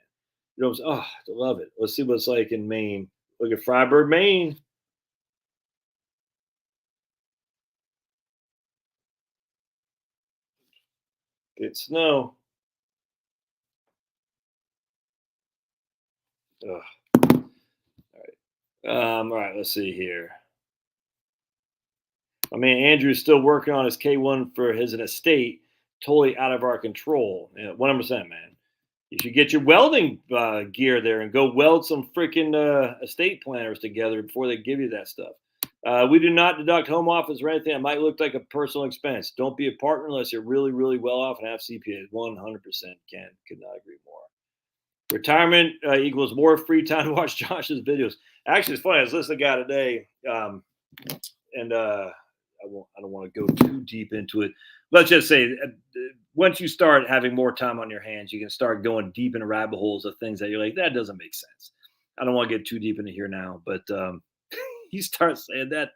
I love it. Let's see what it's like in Maine. Look at Freiburg, Maine. It's snow. Ugh. All right, let's see here. I mean, Andrew's still working on his K1 for his estate, totally out of our control. 100%, man. You should get your welding gear there and go weld some freaking estate planners together before they give you that stuff. We do not deduct home office or anything that might look like a personal expense. Don't be a partner unless you're really, really well off and have CPAs. 100%, Ken. Could not agree more. Retirement equals more free time to watch Josh's videos. Actually, it's funny. I was listening to a guy today, and I don't want to go too deep into it. Let's just say once you start having more time on your hands, you can start going deep into rabbit holes of things that you're like, that doesn't make sense. I don't want to get too deep into here now, but you start saying that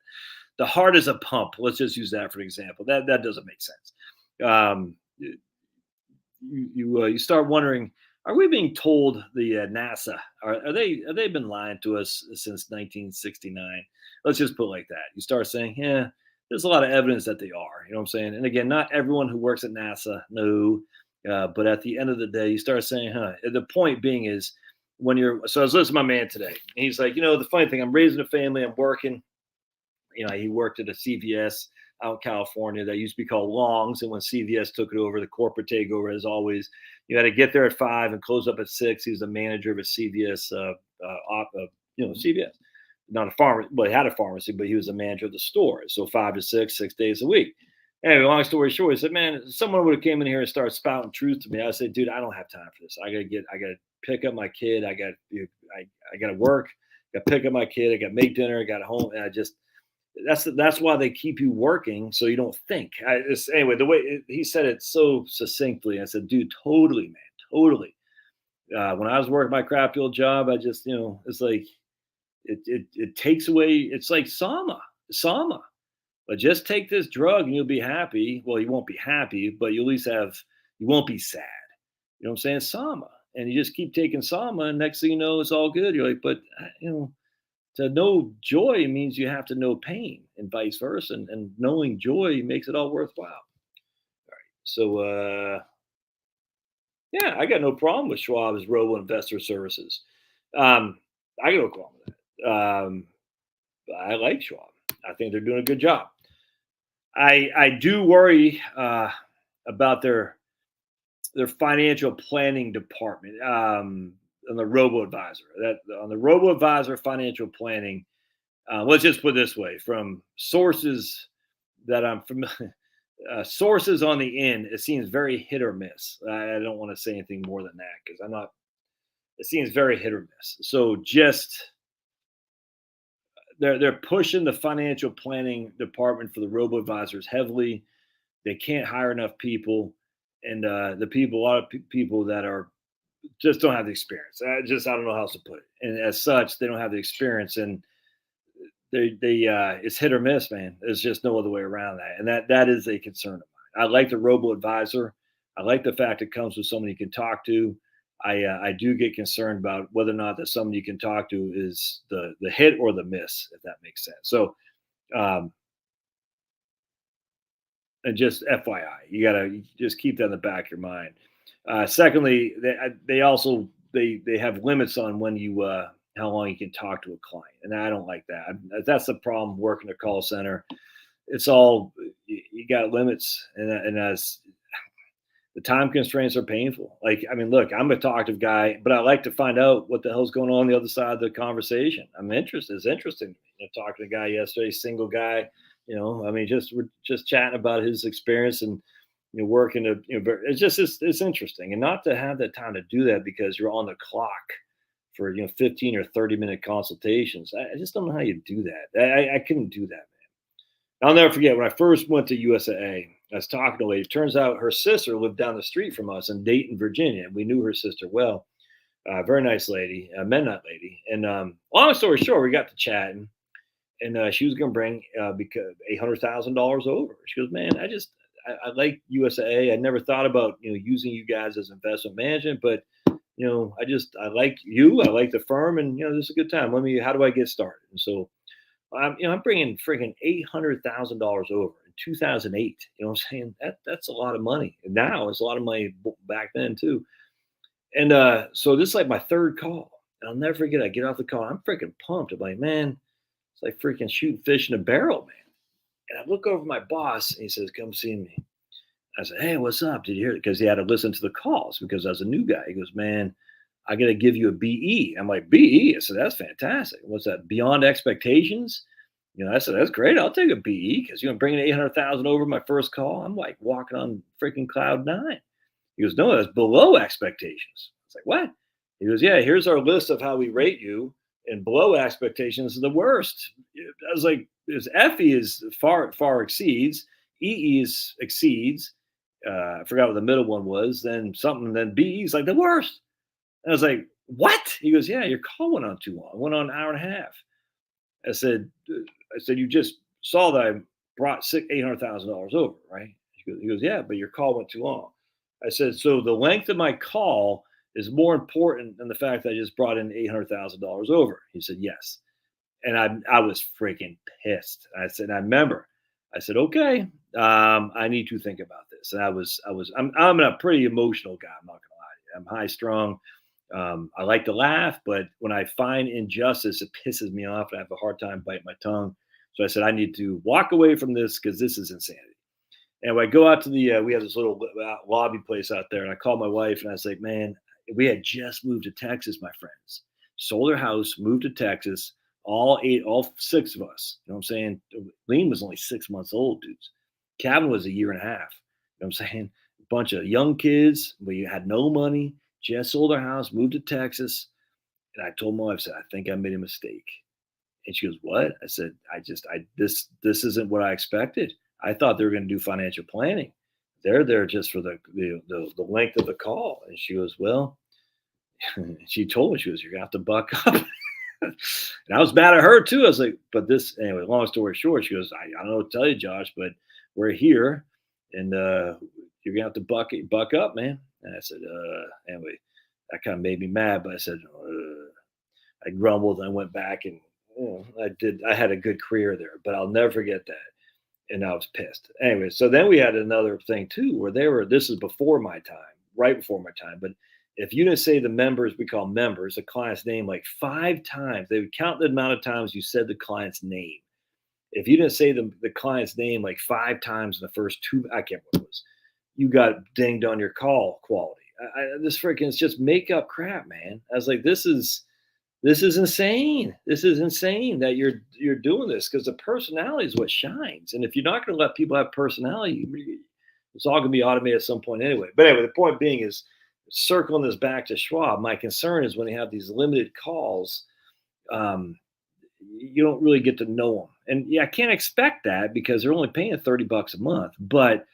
the heart is a pump. Let's just use that for an example. That doesn't make sense. You start wondering, are we being told the NASA are they been lying to us since 1969? Let's just put it like that. You start saying, yeah, there's a lot of evidence that they are. You know what I'm saying? And again, not everyone who works at NASA, no. But at the end of the day, you start saying, the point being is so I was listening to my man today. And he's like, the funny thing, I'm raising a family, I'm working. He worked at a CVS out in California that used to be called Long's. And when CVS took it over, the corporate takeover, as always, you had to get there at 5 and close up at 6. He was the manager of a CVS, CVS. not a farmer, well, he had a pharmacy, but he was a manager of the store. So 5 to 6, 6 days a week. Anyway, long story short, he said, man, someone would have came in here and started spouting truth to me. I said, dude, I don't have time for this. I gotta pick up my kid. I gotta work. I gotta pick up my kid. I gotta make dinner. I got home. And that's why they keep you working so you don't think. Anyway, the way he said it so succinctly, I said, dude, totally, man, totally. When I was working my crappy old job, I just, it's like it takes away. It's like Sama. But just take this drug and you'll be happy. Well, you won't be happy, but you at least you won't be sad. You know what I'm saying? Sama. And you just keep taking Sama, and next thing you know, it's all good. You're like, but to know joy means you have to know pain, and vice versa. And knowing joy makes it all worthwhile. All right. So yeah, I got no problem with Schwab's robo investor services. I got no problem with that. I like Schwab. I think they're doing a good job. I do worry about their financial planning department on the robo advisor. That on the robo advisor financial planning. Let's just put it this way: from sources that I'm familiar, sources on the end, it seems very hit or miss. I don't want to say anything more than that because I'm not. It seems very hit or miss. So just they're pushing the financial planning department for the robo advisors heavily. They can't hire enough people, and a lot of people that are just don't have the experience. I don't know how else to put it. And as such, they don't have the experience, and they it's hit or miss, man. There's just no other way around that, and that is a concern of mine. I like the robo advisor. I like the fact it comes with someone you can talk to. I do get concerned about whether or not that someone you can talk to is the hit or the miss, if that makes sense. So, and just FYI, you gotta just keep that in the back of your mind. Secondly, they have limits on when you how long you can talk to a client, and I don't like that. That's the problem working a call center. It's all you got limits, and as the time constraints are painful. Like, I mean, look, I'm a talkative guy, but I like to find out what the hell's going on the other side of the conversation. I'm interested. It's interesting. Talking to a guy yesterday, single guy. I mean, we're just chatting about his experience and working to it's interesting, and not to have that time to do that because you're on the clock for 15 or 30-minute consultations. I just don't know how you do that. I couldn't do that. I'll never forget when I first went to USAA, I was talking to a lady. Turns out her sister lived down the street from us in Dayton, Virginia. And we knew her sister well. Very nice lady, met that lady. And long story short, we got to chatting. And she was going to bring because $800,000 over. She goes, man, I like USAA. I never thought about using you guys as investment management, but I like you. I like the firm, and this is a good time. How do I get started? And so I'm bringing freaking $800,000 over in 2008. You know what I'm saying? That's a lot of money. And now it's a lot of money back then too. And so this is like my third call. And I'll never forget, I get off the call. I'm freaking pumped. I'm like, man, it's like freaking shooting fish in a barrel, man. And I look over my boss and he says, come see me. I said, hey, what's up? Did you hear it? Because he had to listen to the calls because I was a new guy. He goes, man, I got to give you a BE. I'm like, BE? I said, that's fantastic. What's that? Beyond expectations? I said, that's great. I'll take a BE because bringing 800,000 over my first call. I'm like walking on freaking cloud nine. He goes, no, that's below expectations. I was like, what? He goes, yeah, here's our list of how we rate you, and below expectations is the worst. I was like, FE is far exceeds, EE is exceeds. I forgot what the middle one was. Then BE is like the worst. And I was like, what? He goes, yeah, your call went on too long. It went on an hour and a half. I said, you just saw that I brought $800,000 over, right? He goes, yeah, but your call went too long. I said, so the length of my call is more important than the fact that I just brought in $800,000 over. He said, yes. And I was freaking pissed. I said, I said, okay, I need to think about this. And I'm a pretty emotional guy. I'm not gonna lie to you. I'm high strung. I like to laugh, but when I find injustice, it pisses me off. And I have a hard time biting my tongue. So I said, I need to walk away from this because this is insanity. And when I go out to we have this little lobby place out there, and I call my wife and I was like, man, we had just moved to Texas, my friends. Sold their house, moved to Texas. all 6 of us. You know what I'm saying? Lean was only 6 months old, dudes. Calvin was a year and a half. You know what I'm saying? A bunch of young kids. We had no money. Just sold our house, moved to Texas. And I told my wife, I said, I think I made a mistake. And she goes, what? I said, this isn't what I expected. I thought they were going to do financial planning. They're there just for the length of the call. And she goes, well, she told me, she goes, you're gonna have to buck up. And I was mad at her too. I was like, but this anyway, long story short, she goes, I don't know what to tell you, Josh, but we're here and you're gonna have to buck up, man. And I said, anyway, that kind of made me mad, but I said, I grumbled and I went back and I had a good career there, but I'll never forget that. And I was pissed. Anyway, so then we had another thing too, where this is before my time, right before my time. But if you didn't say the members, we call members, the client's name like 5 times, they would count the amount of times you said the client's name. If you didn't say the client's name like 5 times in the first 2, I can't remember what it was, you got dinged on your call quality. This freaking, it's just make up crap, man. I was like, this is insane. This is insane that you're doing this, because the personality is what shines. And if you're not going to let people have personality, it's all going to be automated at some point anyway. But anyway, the point being is, circling this back to Schwab, my concern is when they have these limited calls, you don't really get to know them. And yeah, I can't expect that because they're only paying $30 a month, but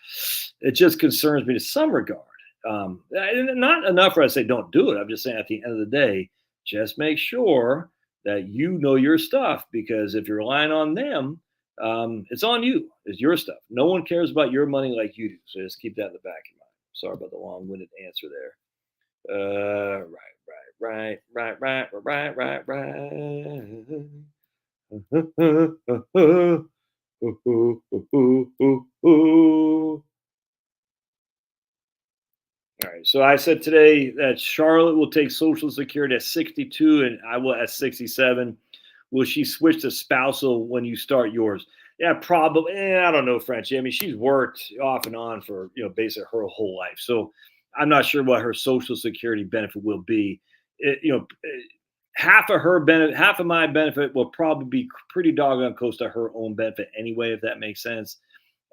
it just concerns me to some regard. Not enough for I say don't do it. I'm just saying at the end of the day, just make sure that you know your stuff, because if you're relying on them, it's on you. It's your stuff. No one cares about your money like you do. So just keep that in the back of your mind. Sorry about the long-winded answer there. Right. All right. So I said today that Charlotte will take Social Security at 62 and I will at 67. Will she switch to spousal when you start yours? Yeah, probably. I don't know, Frenchie. I mean, she's worked off and on for, basically her whole life. So I'm not sure what her Social Security benefit will be. Half of my benefit will probably be pretty doggone close to her own benefit anyway, if that makes sense.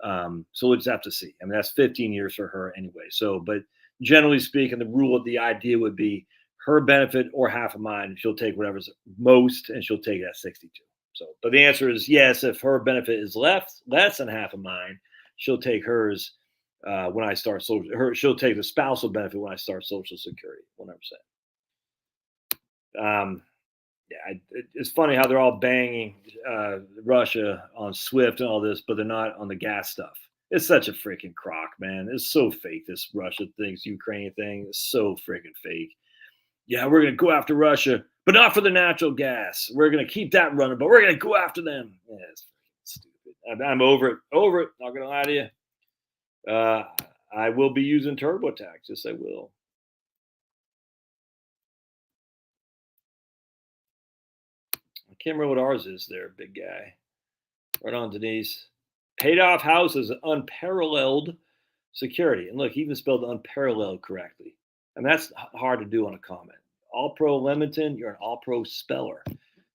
So we'll just have to see. I mean, that's 15 years for her anyway. So, but generally speaking, the idea would be her benefit or half of mine. She'll take whatever's most, and she'll take it at 62. So, but the answer is yes. If her benefit is less than half of mine, she'll take hers when I start she'll take the spousal benefit when I start Social Security, 100%. It's funny how they're all banging Russia on SWIFT and all this, but they're not on the gas stuff. It's such a freaking crock, man. It's so fake, this Russia thing, this Ukraine thing. It's so freaking fake. Yeah, we're going to go after Russia, but not for the natural gas. We're going to keep that running, but we're going to go after them. Yeah, it's freaking stupid. I'm over it. Not going to lie to you. I will be using TurboTax. Yes, I will. I can't remember what ours is there, big guy. Right on, Denise. Paid off house is unparalleled security. And look, he even spelled unparalleled correctly. And that's hard to do on a comment. All Pro Lemonton, you're an all pro speller.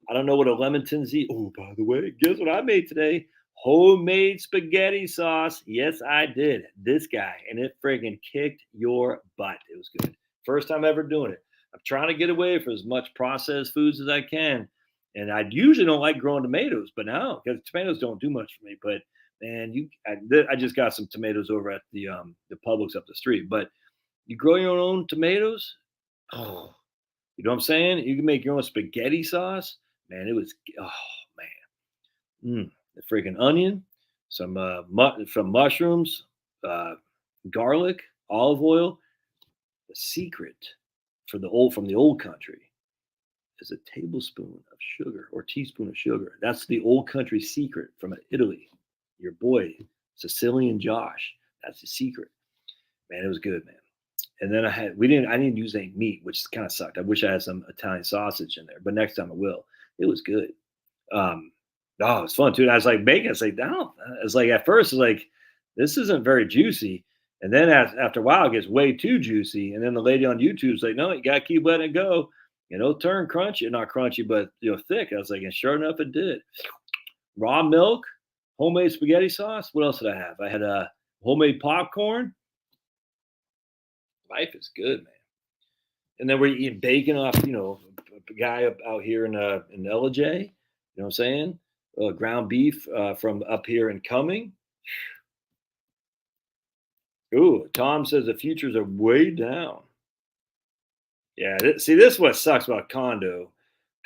I don't know what a Lemonton's eat. Oh, by the way, guess what I made today? Homemade spaghetti sauce. Yes, I did. This guy. And it friggin' kicked your butt. It was good. First time ever doing it. I'm trying to get away from as much processed foods as I can. And I usually don't like growing tomatoes, but now, because tomatoes don't do much for me. But man, I just got some tomatoes over at the Publix up the street. But you grow your own tomatoes, oh, you know what I'm saying? You can make your own spaghetti sauce. Man, it was, the freaking onion, some mushrooms, garlic, olive oil. The secret from the old country is a tablespoon of sugar or teaspoon of sugar. That's the old country secret from Italy. Your boy, Sicilian Josh. That's the secret. Man, it was good, man. And then I didn't use any meat, which kind of sucked. I wish I had some Italian sausage in there, but next time I will. It was good. It was fun too. And I was like bacon. I was like, no. It's like at first, it's like, this isn't very juicy. And then after a while, it gets way too juicy. And then the lady on YouTube is like, no, you gotta keep letting it go. Turn crunchy, not crunchy, but thick. I was like, and sure enough, it did. Raw milk, homemade spaghetti sauce. What else did I have? I had homemade popcorn. Life is good, man. And then we're eating bacon off, a guy out here in LJ. You know what I'm saying? Ground beef from up here in Cumming. Ooh, Tom says the futures are way down. Yeah, see, this is what sucks about condo.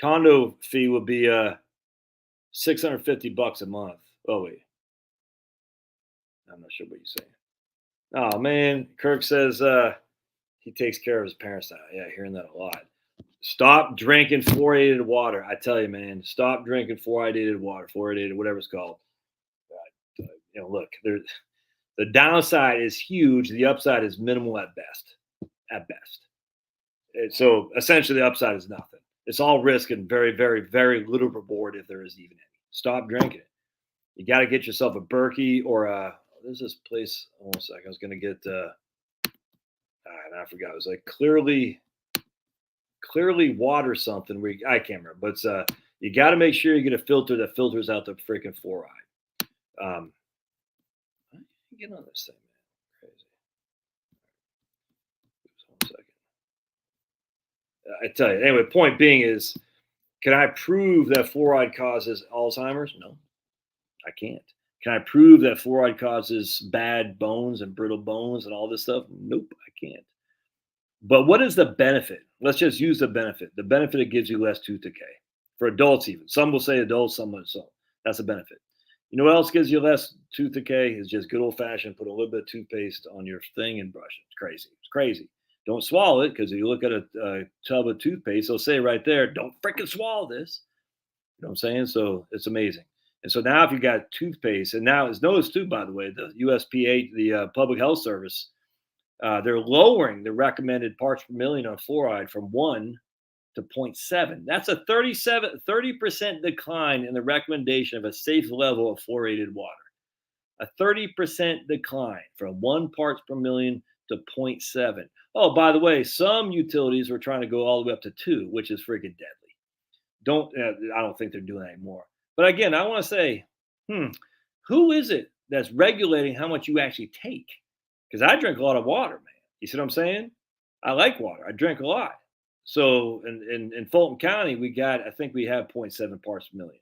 Condo fee would be $650 a month. Oh wait, I'm not sure what you're saying. Oh man, Kirk says he takes care of his parents now. Yeah, hearing that a lot. Stop drinking fluoridated water. I tell you, man, stop drinking fluoridated water, fluoridated, whatever it's called. Look, the downside is huge. The upside is minimal at best. At best. So essentially, the upside is nothing. It's all risk and very, very, very little reward if there is even any. Stop drinking it. You got to get yourself a Berkey or there's this place. Hold on a second. I was going to get. I forgot. It was like clearly water something. I can't remember, but it's you got to make sure you get a filter that filters out the freaking fluoride. Get on this thing, man. Crazy. Oops, 1 second. I tell you. Anyway, point being is, can I prove that fluoride causes Alzheimer's? No, I can't. Can I prove that fluoride causes bad bones and brittle bones and all this stuff? Nope, I can't. But what is the benefit? Let's just use the benefit. The benefit it gives you less tooth decay. For adults even. Some will say adults, some will so. That's a benefit. You know what else gives you less tooth decay? Is just good old-fashioned, put a little bit of toothpaste on your thing and brush it. It's crazy. It's crazy. Don't swallow it, because if you look at a tub of toothpaste, they'll say right there, don't freaking swallow this. You know what I'm saying? So it's amazing. And so now if you got toothpaste, and now it's noticed too, by the way, the USPA, the Public Health Service, they're lowering the recommended parts per million on fluoride from 1 to 0.7. That's a 30% decline in the recommendation of a safe level of fluoridated water. A 30% decline from 1 parts per million to 0.7. Oh, by the way, some utilities were trying to go all the way up to 2, which is freaking deadly. I don't think they're doing that anymore. But again, I want to say, who is it that's regulating how much you actually take? Because I drink a lot of water, man. You see what I'm saying? I like water. I drink a lot. So in Fulton County, I think we have 0.7 parts per million.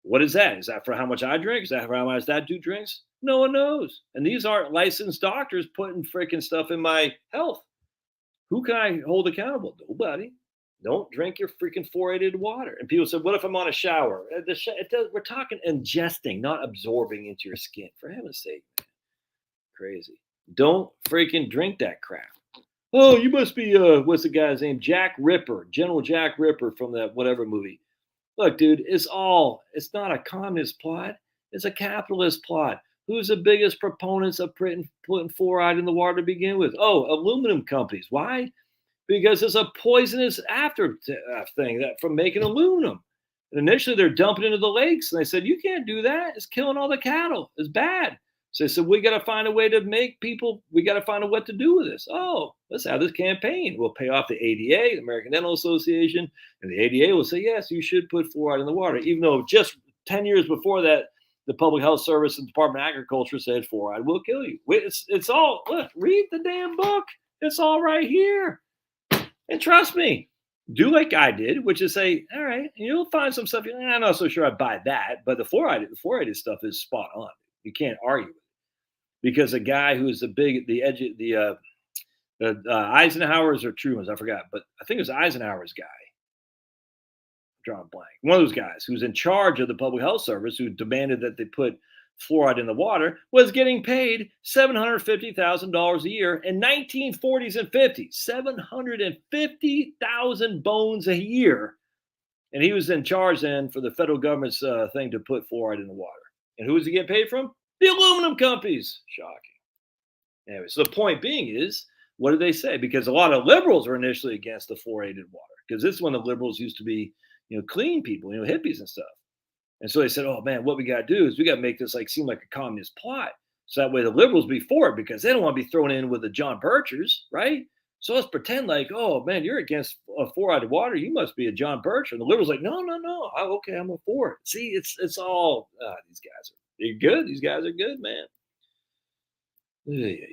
What is that? Is that for how much I drink? Is that for how much that dude drinks? No one knows. And these aren't licensed doctors putting freaking stuff in my health. Who can I hold accountable? Nobody. Don't drink your freaking fluoridated water. And people said, what if I'm on a shower? We're talking ingesting, not absorbing into your skin. For heaven's sake, man. Crazy. Don't freaking drink that crap. Oh, you must be, what's the guy's name? Jack Ripper, General Jack Ripper from that whatever movie. Look, dude, it's not a communist plot. It's a capitalist plot. Who's the biggest proponents of putting fluoride in the water to begin with? Oh, aluminum companies. Why? Because it's a poisonous after thing that from making aluminum. And initially they're dumping into the lakes. And they said, you can't do that. It's killing all the cattle. It's bad. So they said, we got to find a way to we got to find out what to do with this. Oh, let's have this campaign. We'll pay off the ADA, the American Dental Association, and the ADA will say, yes, you should put fluoride in the water. Even though just 10 years before that, the Public Health Service and Department of Agriculture said fluoride will kill you. It's all, look, read the damn book. It's all right here. And trust me, do like I did, which is say, all right, you'll find some stuff. I'm not so sure I'd buy that, but the fluoride stuff is spot on. You can't argue with it. Because a guy who's the Eisenhower's or Truman's, I forgot, but I think it was Eisenhower's guy. I'm drawing a blank. One of those guys who's in charge of the Public Health Service, who demanded that they put fluoride in the water, was getting paid $750,000 a year in 1940s and 50s. 750,000 bones a year. And he was in charge then for the federal government's thing to put fluoride in the water. And who was he getting paid from? The aluminum companies. Shocking. Anyway, so the point being is, what did they say? Because a lot of liberals were initially against the fluoridated water, because this is when the liberals used to be, clean people, hippies and stuff. And so they said, oh man, what we got to do is we got to make this seem like a communist plot. So that way the liberals be for it, because they don't want to be thrown in with the John Birchers, right? So let's pretend like, oh man, you're against fluoride water. You must be a John Birch. And the liberals like, no, no, no. Okay, I'm a for it. See, it's all these guys they're good. These guys are good, man. Yeah, yeah, yeah.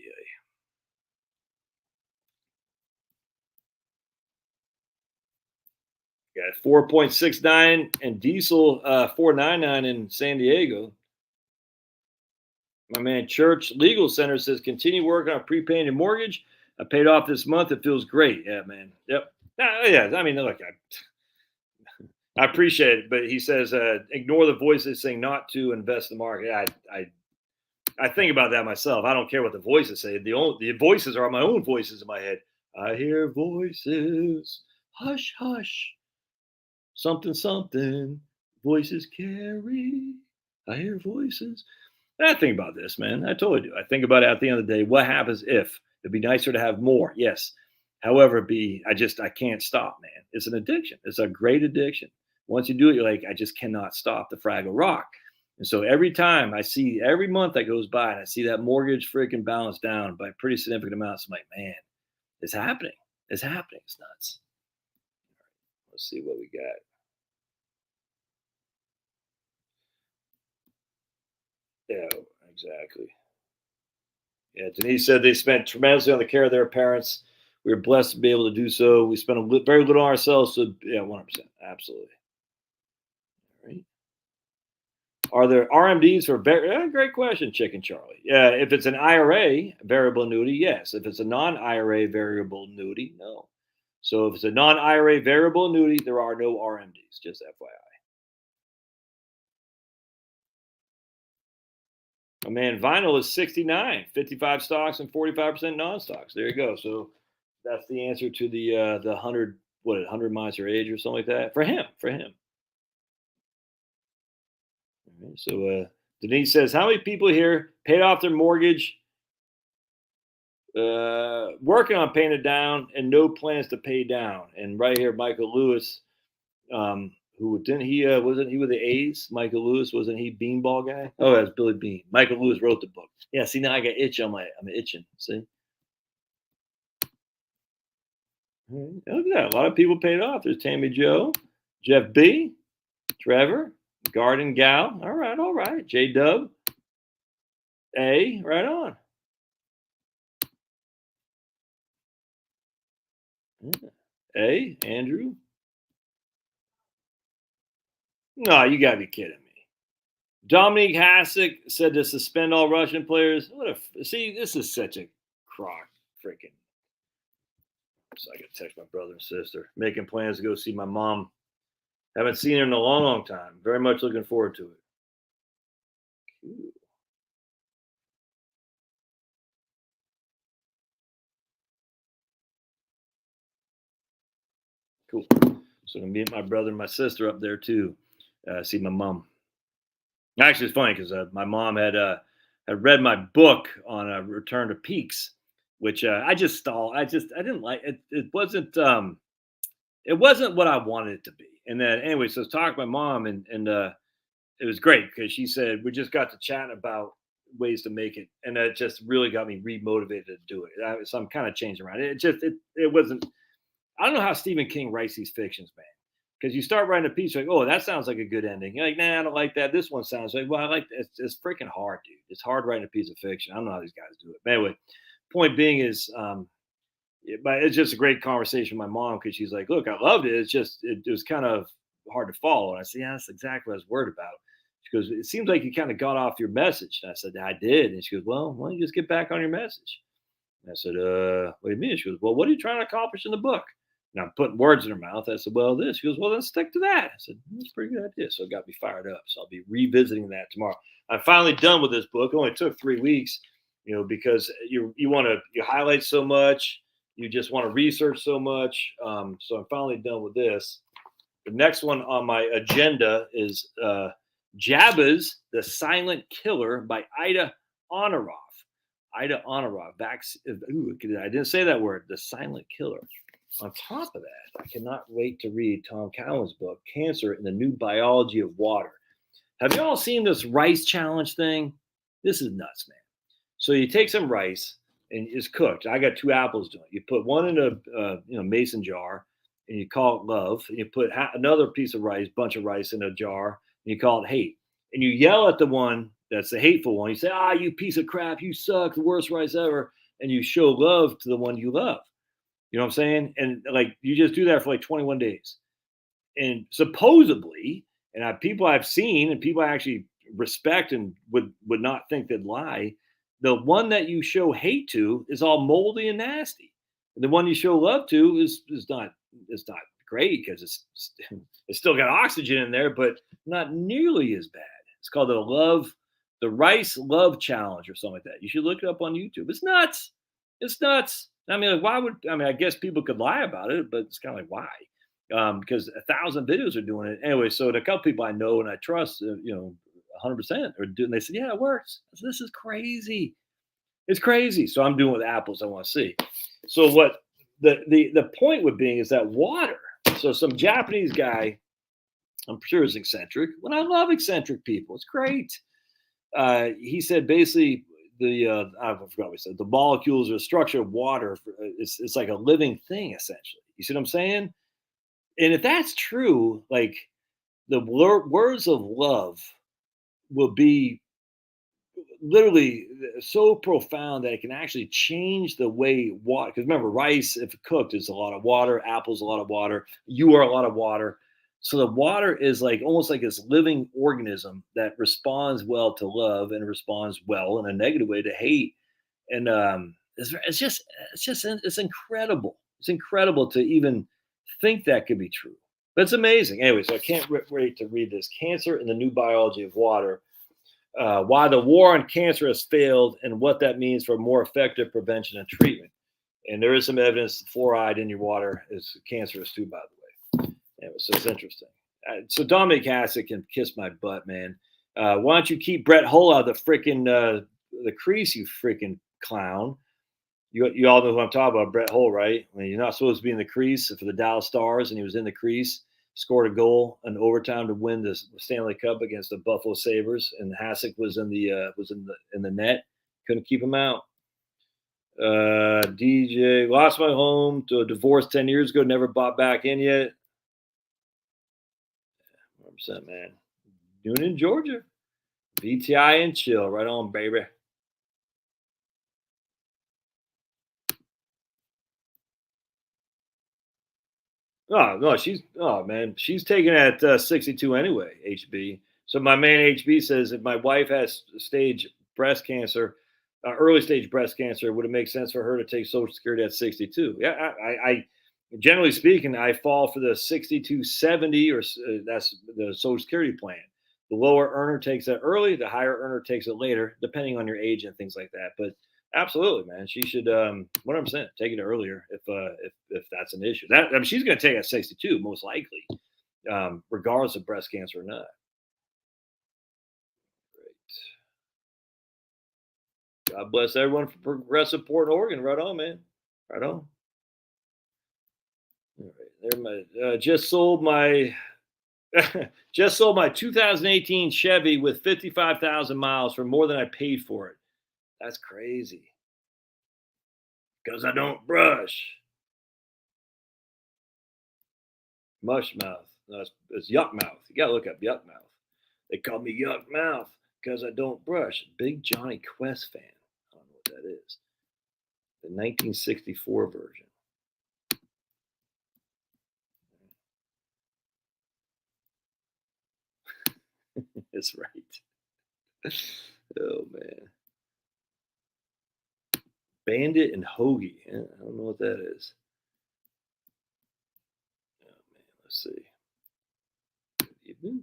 Got 4.69 and diesel 4.99 in San Diego. My man Church Legal Center says continue working on prepaying your mortgage. I paid off this month. It feels great. Yeah, man. Yep. Yeah. I mean, look, I appreciate it, but he says ignore the voices saying not to invest in the market. I think about that myself. I don't care what the voices say. The voices are my own voices in my head. I hear voices. Hush, hush. Something, something. Voices carry. I hear voices. And I think about this, man. I totally do. I think about it at the end of the day. What happens if it'd be nicer to have more? Yes. However, I can't stop, man. It's an addiction. It's a great addiction. Once you do it, you're like, I just cannot stop the Fraggle Rock. And so every month that goes by and I see that mortgage freaking balance down by pretty significant amounts, I'm like, man, it's happening. It's happening. It's nuts. Let's see what we got. Yeah, exactly. Yeah, Denise said they spent tremendously on the care of their parents. We were blessed to be able to do so. We spent very little on ourselves. So, yeah, 100%. Absolutely. All right. Are there RMDs for great question, Chicken Charlie? Yeah, if it's an IRA variable annuity, yes. If it's a non-IRA variable annuity, no. So if it's a non-IRA variable annuity, there are no RMDs. Just FYI. My man, vinyl is 69, 55 stocks and 45% non-stocks. There you go. So that's the answer to the 100 miles your age or something like that for him. For him. All right, so Denise says, how many people here paid off their mortgage, working on paying it down, and no plans to pay down? And right here, Michael Lewis, who didn't he wasn't he with the A's? Michael Lewis, wasn't he Beanball guy? Oh, that's Billy Bean. Michael Lewis wrote the book. Yeah, see now I got itch on I'm itching. See. Look at that. A lot of people paid off. There's Tammy Joe, Jeff B, Trevor, Garden Gal. All right, all right. J Dub. A, right on. Yeah. A, Andrew. No, you gotta be kidding me. Dominique Hasek said to suspend all Russian players. See, this is such a crock freaking. So I gotta text my brother and sister. Making plans to go see my mom. Haven't seen her in a long, long time. Very much looking forward to it. Cool. Cool. So I'm gonna meet my brother and my sister up there too. See my mom. Actually, it's funny because my mom had read my book on Return to Peaks, which I just stalled. I didn't like it. It wasn't what I wanted it to be. And then anyway, so I was talking to my mom, and it was great because she said we just got to chatting about ways to make it, and that just really got me remotivated to do it. So I'm kind of changing around. It wasn't. I don't know how Stephen King writes these fictions, man. Because you start writing a piece like, oh, that sounds like a good ending. You're like, nah, I don't like that. This one sounds like, well, I like it. It's freaking hard, dude. It's hard writing a piece of fiction. I don't know how these guys do it. But anyway, point being is, but it's just a great conversation with my mom because she's like, look, I loved it. It's just, it was kind of hard to follow. And I said, yeah, that's exactly what I was worried about. She goes, it seems like you kind of got off your message. And I said, I did. And she goes, well, why don't you just get back on your message? And I said, what do you mean? She goes, well, what are you trying to accomplish in the book? And I'm putting words in her mouth. I said, well, this. She goes, well, then stick to that. I said, that's a pretty good idea. So it got me fired up. So I'll be revisiting that tomorrow. I'm finally done with this book. It only took 3 weeks, because you highlight so much. You just want to research so much. So I'm finally done with this. The next one on my agenda is Jabba's The Silent Killer by Ida Onoroff. Ida Onoroff. I didn't say that word. The Silent Killer. On top of that, I cannot wait to read Tom Cowan's book, Cancer and the New Biology of Water. Have you all seen this rice challenge thing? This is nuts, man. So you take some rice, and it's cooked. I got 2 apples doing it. You put one in a mason jar, and you call it love. And you put another piece of rice, bunch of rice in a jar, and you call it hate. And you yell at the one that's the hateful one. You say, "Ah, you piece of crap, you suck, the worst rice ever." And you show love to the one you love. You know what I'm saying? And like you just do that for like 21 days. And supposedly, and people I've seen and people I actually respect and would not think they'd lie, the one that you show hate to is all moldy and nasty. And the one you show love to is not great because it's still got oxygen in there, but not nearly as bad. It's called the rice love challenge or something like that. You should look it up on YouTube. It's nuts. It's nuts. I mean, like, I guess people could lie about it, but it's kind of like, why? Because 1,000 videos are doing it anyway. So a couple people I know and I trust, 100% are doing. They said, "Yeah, it works." I said, "This is crazy. It's crazy." So I'm doing with apples. I want to see. So what the point would be is that water. So some Japanese guy, I'm sure is eccentric. When I love eccentric people, it's great. He said basically I forgot what he said. The molecules or the structure of water. It's like a living thing essentially. You see what I'm saying? And if that's true, like the words of love will be literally so profound that it can actually change the way water. Because remember, rice, if cooked, is a lot of water. Apples, a lot of water. You are a lot of water. So the water is like almost like this living organism that responds well to love and responds well in a negative way to hate. And it's incredible. It's incredible to even think that could be true. But it's amazing. Anyway, so I can't wait to read this. Cancer and the New Biology of Water. Why the war on cancer has failed and what that means for more effective prevention and treatment. And there is some evidence fluoride in your water is cancerous too, by the way. Anyway, so it's interesting. So Dominic Hasek can kiss my butt, man. Why don't you keep Brett Hull out of the freaking the crease, you freaking clown? You all know who I'm talking about, Brett Hull, right? I mean, you're not supposed to be in the crease for the Dallas Stars, and he was in the crease, scored a goal in overtime to win the Stanley Cup against the Buffalo Sabres, and Hasek was in the net, couldn't keep him out. DJ lost my home to a divorce 10 years ago, never bought back in yet. 100%, man. Doing in Georgia, VTI and chill, right on, baby. Oh no, she's taking it at 62 anyway. HB. So my man HB says if my wife has stage breast cancer, early stage breast cancer, would it make sense for her to take Social Security at 62? Yeah, I generally speaking, I fall for the 6270 or that's the Social Security plan. The lower earner takes it early, the higher earner takes it later, depending on your age and things like that. But absolutely, man. She should 100% take it earlier if that's an issue. That I mean, she's going to take it at 62 most likely, regardless of breast cancer or not. Great. God bless everyone for progressive support in Oregon. Right on, man. Right on. All right, there my just sold my just sold my 2018 Chevy with 55,000 miles for more than I paid for it. That's crazy. Because I don't brush. Mush mouth. No, it's yuck mouth. You gotta look up yuck mouth. They call me yuck mouth because I don't brush. Big Johnny Quest fan. I don't know what that is. The 1964 version. That's right. Oh man. Bandit and Hoagie. Yeah, I don't know what that is. Oh man, let's see. Good evening.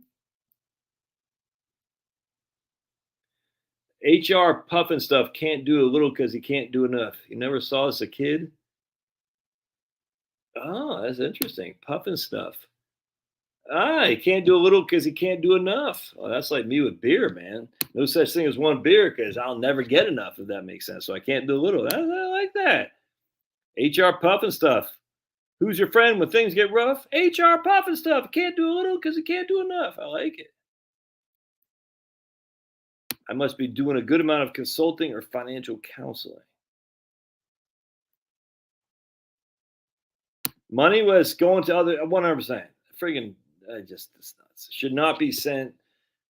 HR Puffin stuff can't do a little because he can't do enough. You never saw us as a kid? Oh, that's interesting. Puffin stuff. He can't do a little because he can't do enough. Oh, that's like me with beer, man. No such thing as one beer because I'll never get enough, if that makes sense. So I can't do a little. I like that. HR Puffin stuff. Who's your friend when things get rough? HR Puffin stuff. Can't do a little because he can't do enough. I like it. I must be doing a good amount of consulting or financial counseling. Money was going to other 100%. Friggin' just it's nuts. Should not be sent.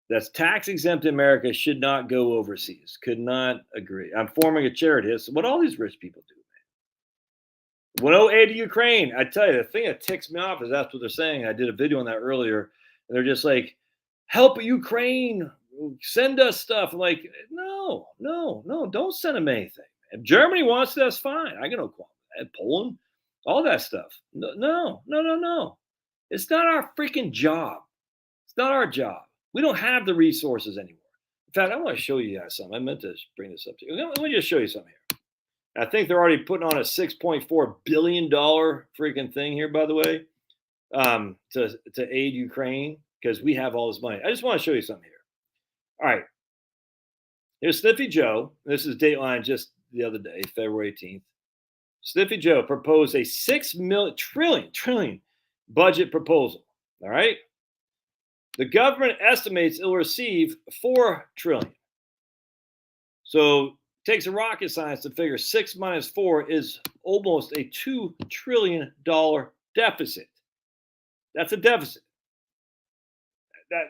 That's tax exempt in America. Should not go overseas. Could not agree. I'm forming a charity. That's what all these rich people do. No aid to Ukraine. I tell you, the thing that ticks me off is that's what they're saying. I did a video on that earlier, and they're just like, "Help Ukraine, send us stuff." I'm like, no, no, no, don't send them anything. If Germany wants it, that's fine. I got no qualm. Poland, all that stuff. No, no, no, no, no. It's not our freaking job. It's not our job. We don't have the resources anymore. In fact, I want to show you guys something. I meant to bring this up to you. Let me just show you something here. I think they're already putting on a $6.4 billion freaking thing here, by the way, to aid Ukraine because we have all this money. I just want to show you something here. All right. Here's Sniffy Joe. This is Dateline just the other day, February 18th. Sniffy Joe proposed a $6 trillion budget proposal. All right. The government estimates it'll receive $4 trillion. So takes a rocket science to figure 6 minus 4 is almost a $2 trillion deficit. That's a deficit.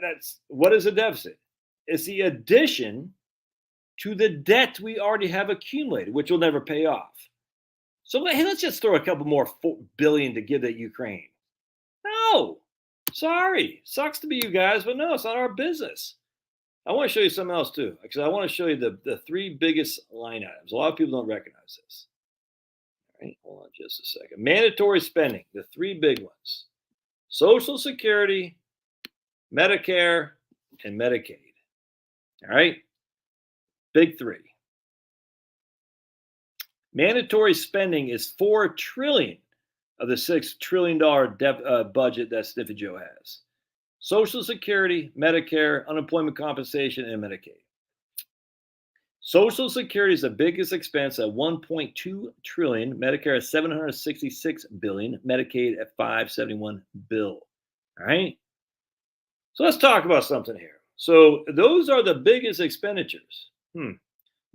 That's what is a deficit? It's the addition to the debt we already have accumulated, which will never pay off. So let's just throw a couple more $4 billion to give to Ukraine. No, sorry, sucks to be you guys, but no, it's not our business. I want to show you something else too, because I want to show you the three biggest line items. A lot of people don't recognize this. All right, hold on just a second. Mandatory spending, the three big ones: Social Security, Medicare, and Medicaid. All right, big three. Mandatory spending is $4 trillion of the $6 trillion budget that Sniffy Joe has. Social Security, Medicare, unemployment compensation, and Medicaid. Social Security is the biggest expense at $1.2 trillion. Medicare at $766 billion. Medicaid at $571 billion. All right. So let's talk about something here. So those are the biggest expenditures.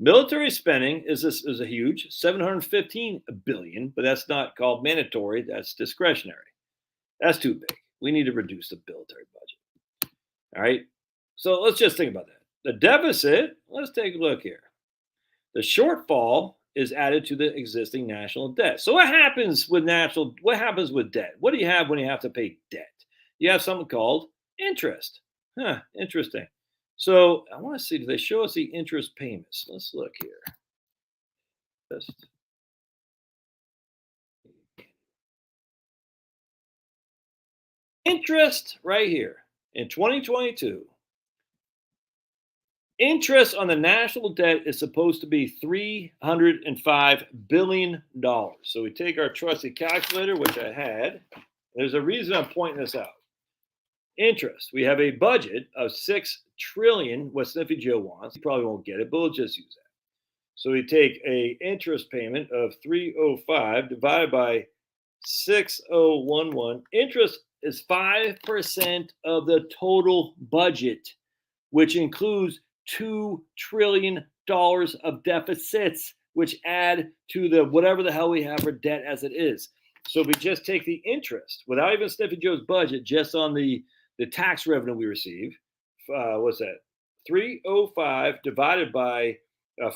Military spending is a huge $715 billion, but that's not called mandatory. That's discretionary. That's too big. We need to reduce the military budget. All right. So let's just think about that. The deficit, let's take a look here. The shortfall is added to the existing national debt. So what happens with debt? What do you have when you have to pay debt? You have something called interest. Interesting. So I want to see, do they show us the interest payments? Let's look here. Interest right here in 2022. Interest on the national debt is supposed to be $305 billion. So we take our trusty calculator, which I had. There's a reason I'm pointing this out. Interest. We have a budget of $6 trillion, what Sniffy Joe wants. He probably won't get it, but we'll just use that. So we take a interest payment of 305 divided by 6011. Interest is 5% of the total budget, which includes $2 trillion of deficits, which add to the whatever the hell we have for debt as it is. So if we just take the interest without even Sniffy Joe's budget, just on the tax revenue we receive, what's that? 305 divided by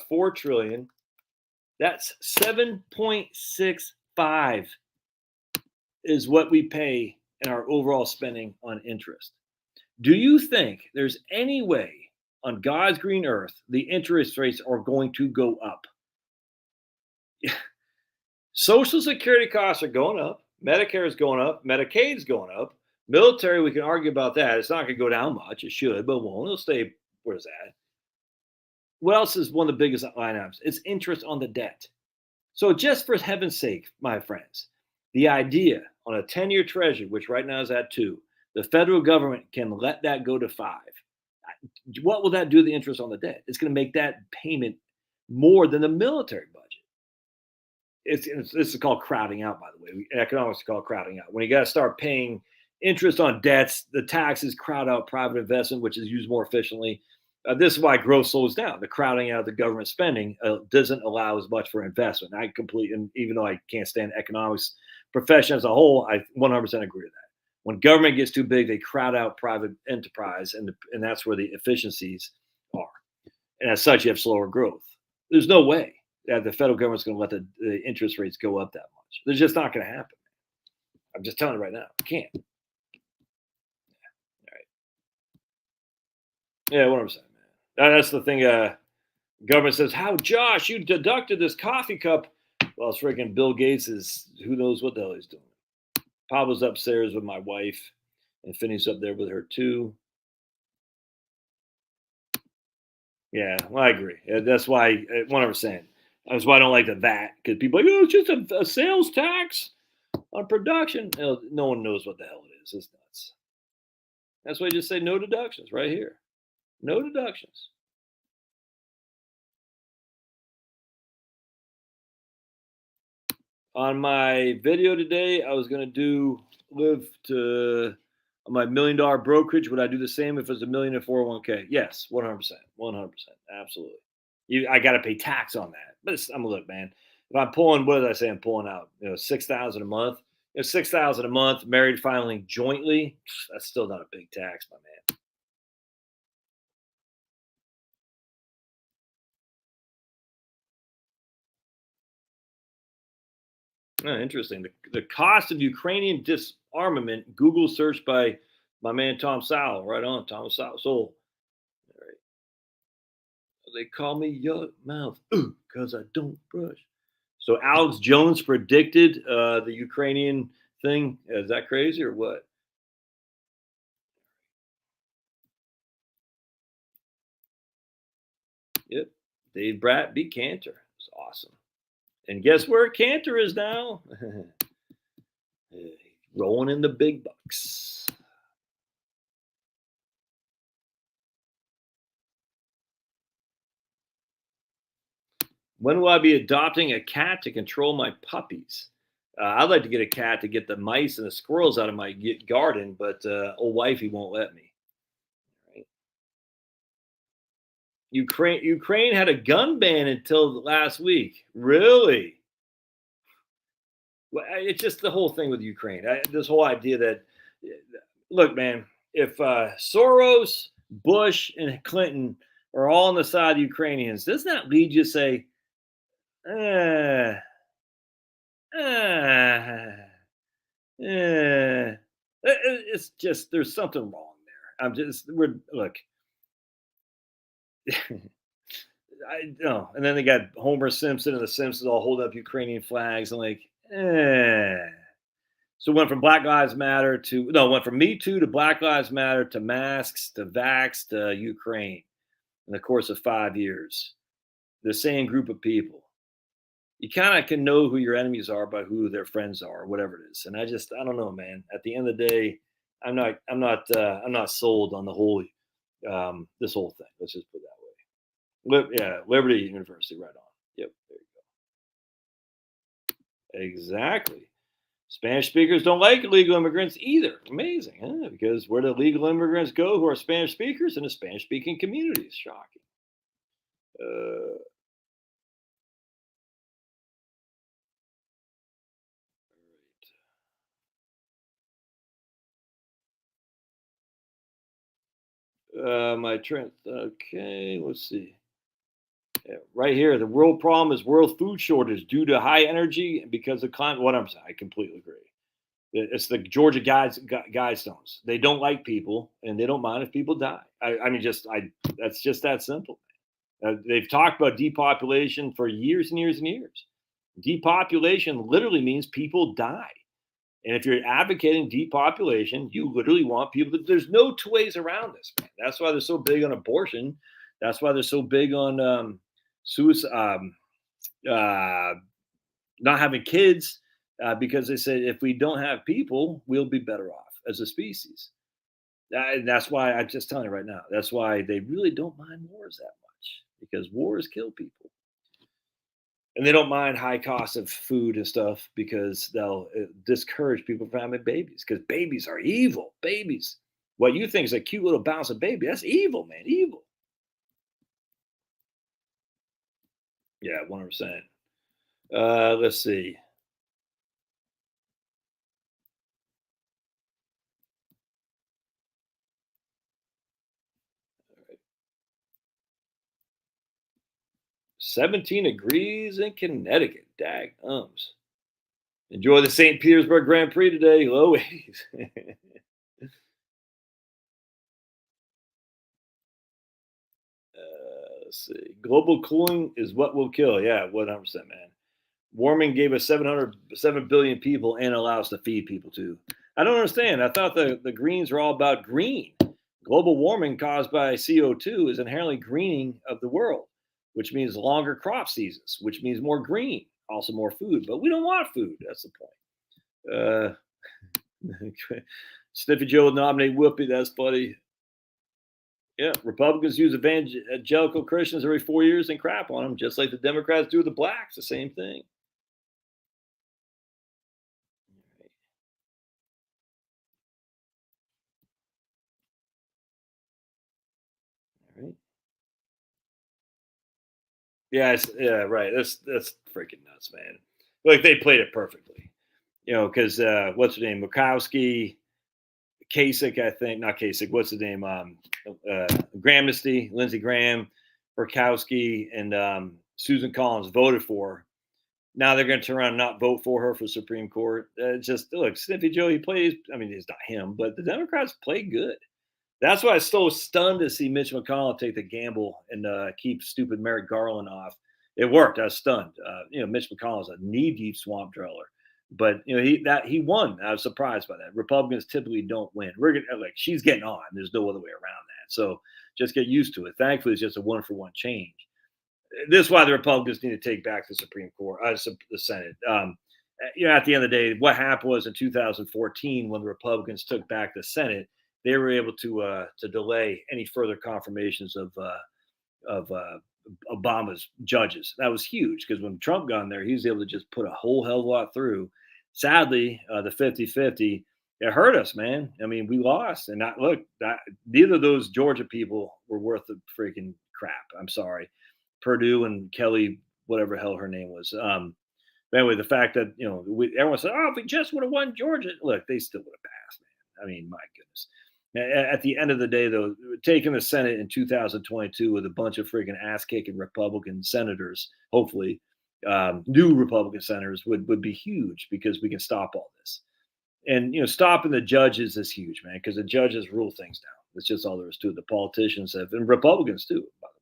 4 trillion. That's 7.65 is what we pay in our overall spending on interest. Do you think there's any way on God's green earth the interest rates are going to go up? Social Security costs are going up. Medicare is going up. Medicaid is going up. Military, we can argue about that. It's not going to go down much. It should, but won't. It'll stay where it's at. What else is one of the biggest line items? It's interest on the debt. So just for heaven's sake, my friends, the idea on a 10-year treasury, which right now is at 2, the federal government can let that go to 5. What will that do to the interest on the debt? It's going to make that payment more than the military budget. This is called crowding out, by the way. Economics is called crowding out. When you got to start paying interest on debts, the taxes crowd out private investment, which is used more efficiently. This is why growth slows down. The crowding out of the government spending doesn't allow as much for investment. Even though I can't stand economics profession as a whole, I 100% agree with that. When government gets too big, they crowd out private enterprise, and that's where the efficiencies are. And as such, you have slower growth. There's no way that the federal government's going to let the interest rates go up that much. It's just not going to happen. I'm just telling you right now, it can't. All right. Yeah, 100%, man. That's the thing. Government says, "How, Josh? You deducted this coffee cup." Well, it's freaking Bill Gates is. Who knows what the hell he's doing? Pablo's upstairs with my wife, and Finney's up there with her too. Yeah, well, I agree. That's why 100%. That's why I don't like the VAT, because people are like, oh, it's just a sales tax on production. No one knows what the hell it is. It's nuts. That's why I just say no deductions right here. No deductions. On my video today, I was going to live to my $1 million brokerage. Would I do the same if it was a million in 401k? Yes, 100%. 100%. Absolutely. I got to pay tax on that. But I'm gonna look, man. If I'm pulling, what did I say? I'm pulling out, 6,000 a month. 6,000 a month, married filing jointly. That's still not a big tax, my man. Interesting. The cost of Ukrainian disarmament. Google search by my man Tom Sowell. Right on, Tom Sowell. All right. They call me Yuck Mouth because I don't brush. So Alex Jones predicted the Ukrainian thing. Is that crazy or what? Yep. Dave Bratt beat Cantor. It's awesome. And guess where Cantor is now? Rolling in the big bucks. When will I be adopting a cat to control my puppies? I'd like to get a cat to get the mice and the squirrels out of my garden, but old wifey won't let me. Right? Ukraine had a gun ban until last week. Really? Well, it's just the whole thing with Ukraine. This whole idea that, look, man, if Soros, Bush, and Clinton are all on the side of the Ukrainians, doesn't that lead you to say, eh, eh, it's just there's something wrong there. Look. I know, and then they got Homer Simpson and the Simpsons all holding up Ukrainian flags. I'm like, eh. So it went from Black Lives Matter to no, it went from Me Too to Black Lives Matter to masks to vax to Ukraine in the course of 5 years. The same group of people. You kind of can know who your enemies are by who their friends are, or whatever it is. And I don't know, man. At the end of the day, I'm not sold on the whole, this whole thing. Let's just put it that way. Yeah, Liberty University, right on. Yep, there you go. Exactly. Spanish speakers don't like illegal immigrants either. Amazing, huh? Because where do legal immigrants go who are Spanish speakers? In the Spanish speaking communities. Shocking. Uh, my trend. Okay, let's see. Yeah, right here, the world problem is world food shortage due to high energy and because of climate. What I'm saying, I completely agree. It's the Georgia Guidestones. They don't like people, and they don't mind if people die. I mean, that's just that simple. They've talked about depopulation for years and years and years. Depopulation literally means people die. And if you're advocating depopulation, you literally want people there's no two ways around this, man. That's why they're so big on abortion. That's why they're so big on suicide, uh, not having kids, because they said if we don't have people, we'll be better off as a species. And that's why I'm just telling you right now. That's why they really don't mind wars that much, because wars kill people. And they don't mind high costs of food and stuff because they'll discourage people from having babies because babies are evil. Babies. What you think is a cute little bouncing baby, that's evil, man. Evil. Yeah, 100%. Let's see. 17 degrees in Connecticut. Dag-ums. Enjoy the St. Petersburg Grand Prix today. Low 80s. Let's see. Global cooling is what will kill. Yeah, 100%, man. Warming gave us 7 billion people and allows us to feed people too. I don't understand. I thought the greens were all about green. Global warming caused by CO2 is inherently greening of the world, which means longer crop seasons, which means more green, also more food. But we don't want food. That's the point. Sniffy Joe will nominate Whoopi. That's funny. Yeah, Republicans use evangelical Christians every 4 years and crap on them, just like the Democrats do the blacks. The same thing. All right. Yeah, yeah, right. That's freaking nuts, man. Like they played it perfectly, because what's her name, Murkowski, Kasich, I think, not Kasich. What's the name? Gramnesty, Lindsey Graham, Murkowski, and Susan Collins voted for her. Now they're going to turn around and not vote for her for Supreme Court. Just look, Sniffy Joe, he plays. I mean, it's not him, but the Democrats play good. That's why I was so stunned to see Mitch McConnell take the gamble and keep stupid Merrick Garland off. It worked. I was stunned. Mitch McConnell is a knee-deep swamp dweller, but he won. I was surprised by that. Republicans typically don't win. She's getting on. There's no other way around that. So just get used to it. Thankfully, it's just a one-for-one change. This is why the Republicans need to take back the Supreme Court, the Senate. At the end of the day, what happened was in 2014 when the Republicans took back the Senate, they were able to delay any further confirmations of Obama's judges. That was huge because when Trump got in there, he was able to just put a whole hell of a lot through. Sadly, the 50-50, it hurt us, man. I mean, we lost. And neither of those Georgia people were worth the freaking crap. I'm sorry. Purdue and Kelly, whatever the hell her name was. But anyway, the fact that, everyone said, oh, if we just would have won Georgia. Look, they still would have passed, man. I mean, my goodness. At the end of the day, though, taking the Senate in 2022 with a bunch of freaking ass-kicking Republican senators, hopefully, new Republican senators would be huge because we can stop all this. And, stopping the judges is huge, man, because the judges rule things down. That's just all there is to it. The politicians have, and Republicans too, by the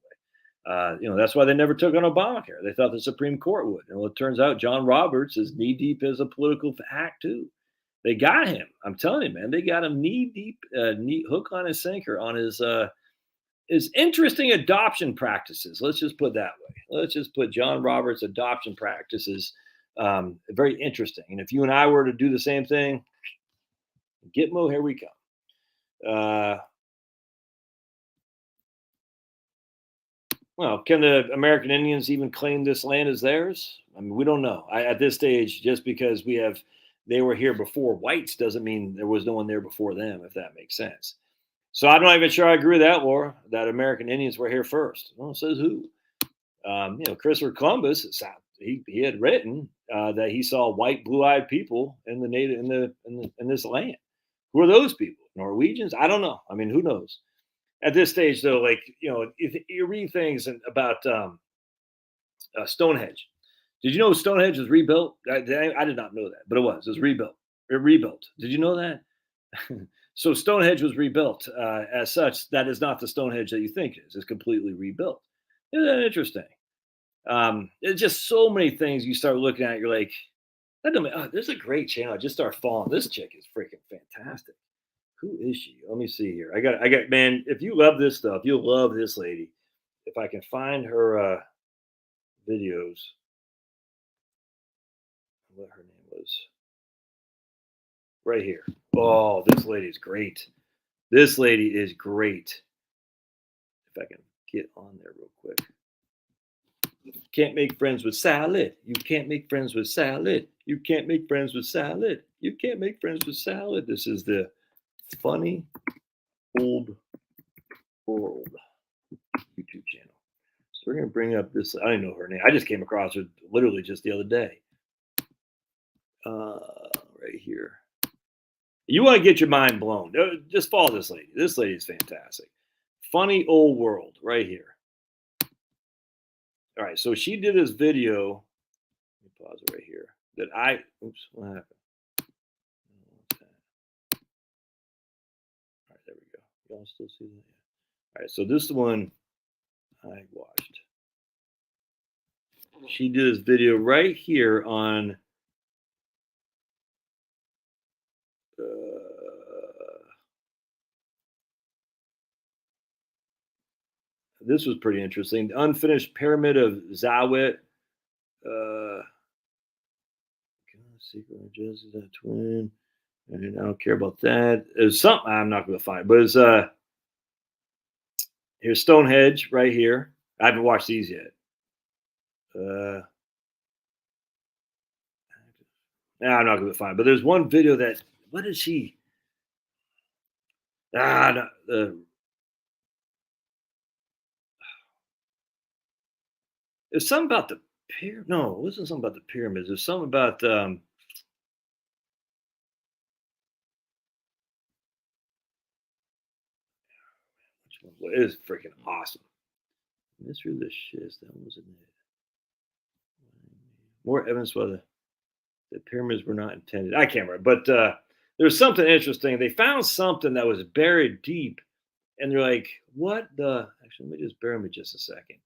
way. That's why they never took on Obamacare. They thought the Supreme Court would. And it turns out John Roberts is knee-deep as a political hack, too. They got him. I'm telling you, man. They got him knee-deep, hook, line, and sinker on his interesting adoption practices. Let's just put it that way. Let's just put John Roberts' adoption practices very interesting. And if you and I were to do the same thing, Gitmo, here we come. Well, can the American Indians even claim this land as theirs? I mean, we don't know. At this stage, just because they were here before whites doesn't mean there was no one there before them, if that makes sense. So I'm not even sure I agree with that, Laura, that American Indians were here first. Well, it says who? Christopher Columbus, he had written that he saw white, blue-eyed people in this land. Who are those people? Norwegians? I don't know. I mean, who knows? At this stage, though, if you read things about Stonehenge, did you know Stonehenge was rebuilt? I did not know that, but it was rebuilt. It rebuilt. Did you know that? So Stonehenge was rebuilt. As such, that is not the Stonehenge that you think it is. It's completely rebuilt. Isn't that interesting? It's just so many things you start looking at. You're like, there's a great channel. I just start following. This chick is freaking fantastic. Who is she? Let me see here. I got, man, if you love this stuff, you'll love this lady. If I can find her videos, what her name was. Right here. Oh, this lady is great. This lady is great. If I can get on there real quick. You can't make friends with salad. You can't make friends with salad. You can't make friends with salad. You can't make friends with salad. This is the Funny Old World YouTube channel. So we're going to bring up this. I don't know her name. I just came across her literally just the other day. Right here. You want to get your mind blown. Just follow this lady. This lady is fantastic. Funny Old World right here. All right, so she did this video. Let me pause it right here. Oops, what happened? All right, there we go. Y'all still see that? Yeah. All right, so this is the one I watched. She did this video right here on. This was pretty interesting. The unfinished pyramid of Zawit. Secret Justice, that twin. I don't care about that. There's something I'm not going to find, but it's here's Stonehenge right here. I haven't watched these yet. I'm not going to find. But there's one video that what is she? No, there's something about the pyramid. No, it wasn't something about the pyramids. There's something about it is freaking awesome. Mystery of the Shiz. That wasn't it. More evidence whether the pyramids were not intended. I can't remember, but there's something interesting. They found something that was buried deep, and they're like, "What the?" Actually, let me just bear with me just a second.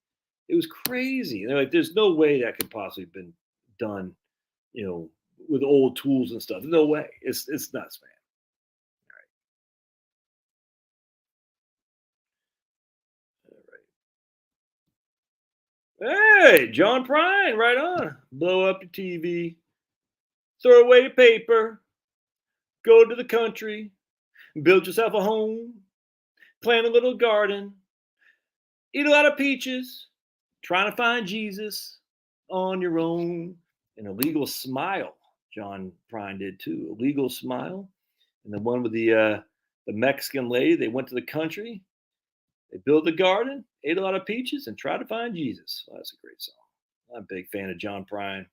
It was crazy. They're like, "There's no way that could possibly have been done, you know, with old tools and stuff. No way. It's nuts, man." All right. Hey, John Prine, right on. Blow up your TV, throw away your paper, go to the country, build yourself a home, plant a little garden, eat a lot of peaches, trying to find Jesus on your own. An illegal smile. John Prine did too. Illegal smile. And the one with the Mexican lady, they went to the country, they built a garden, ate a lot of peaches, and tried to find Jesus. Well, that's a great song. I'm a big fan of John Prine.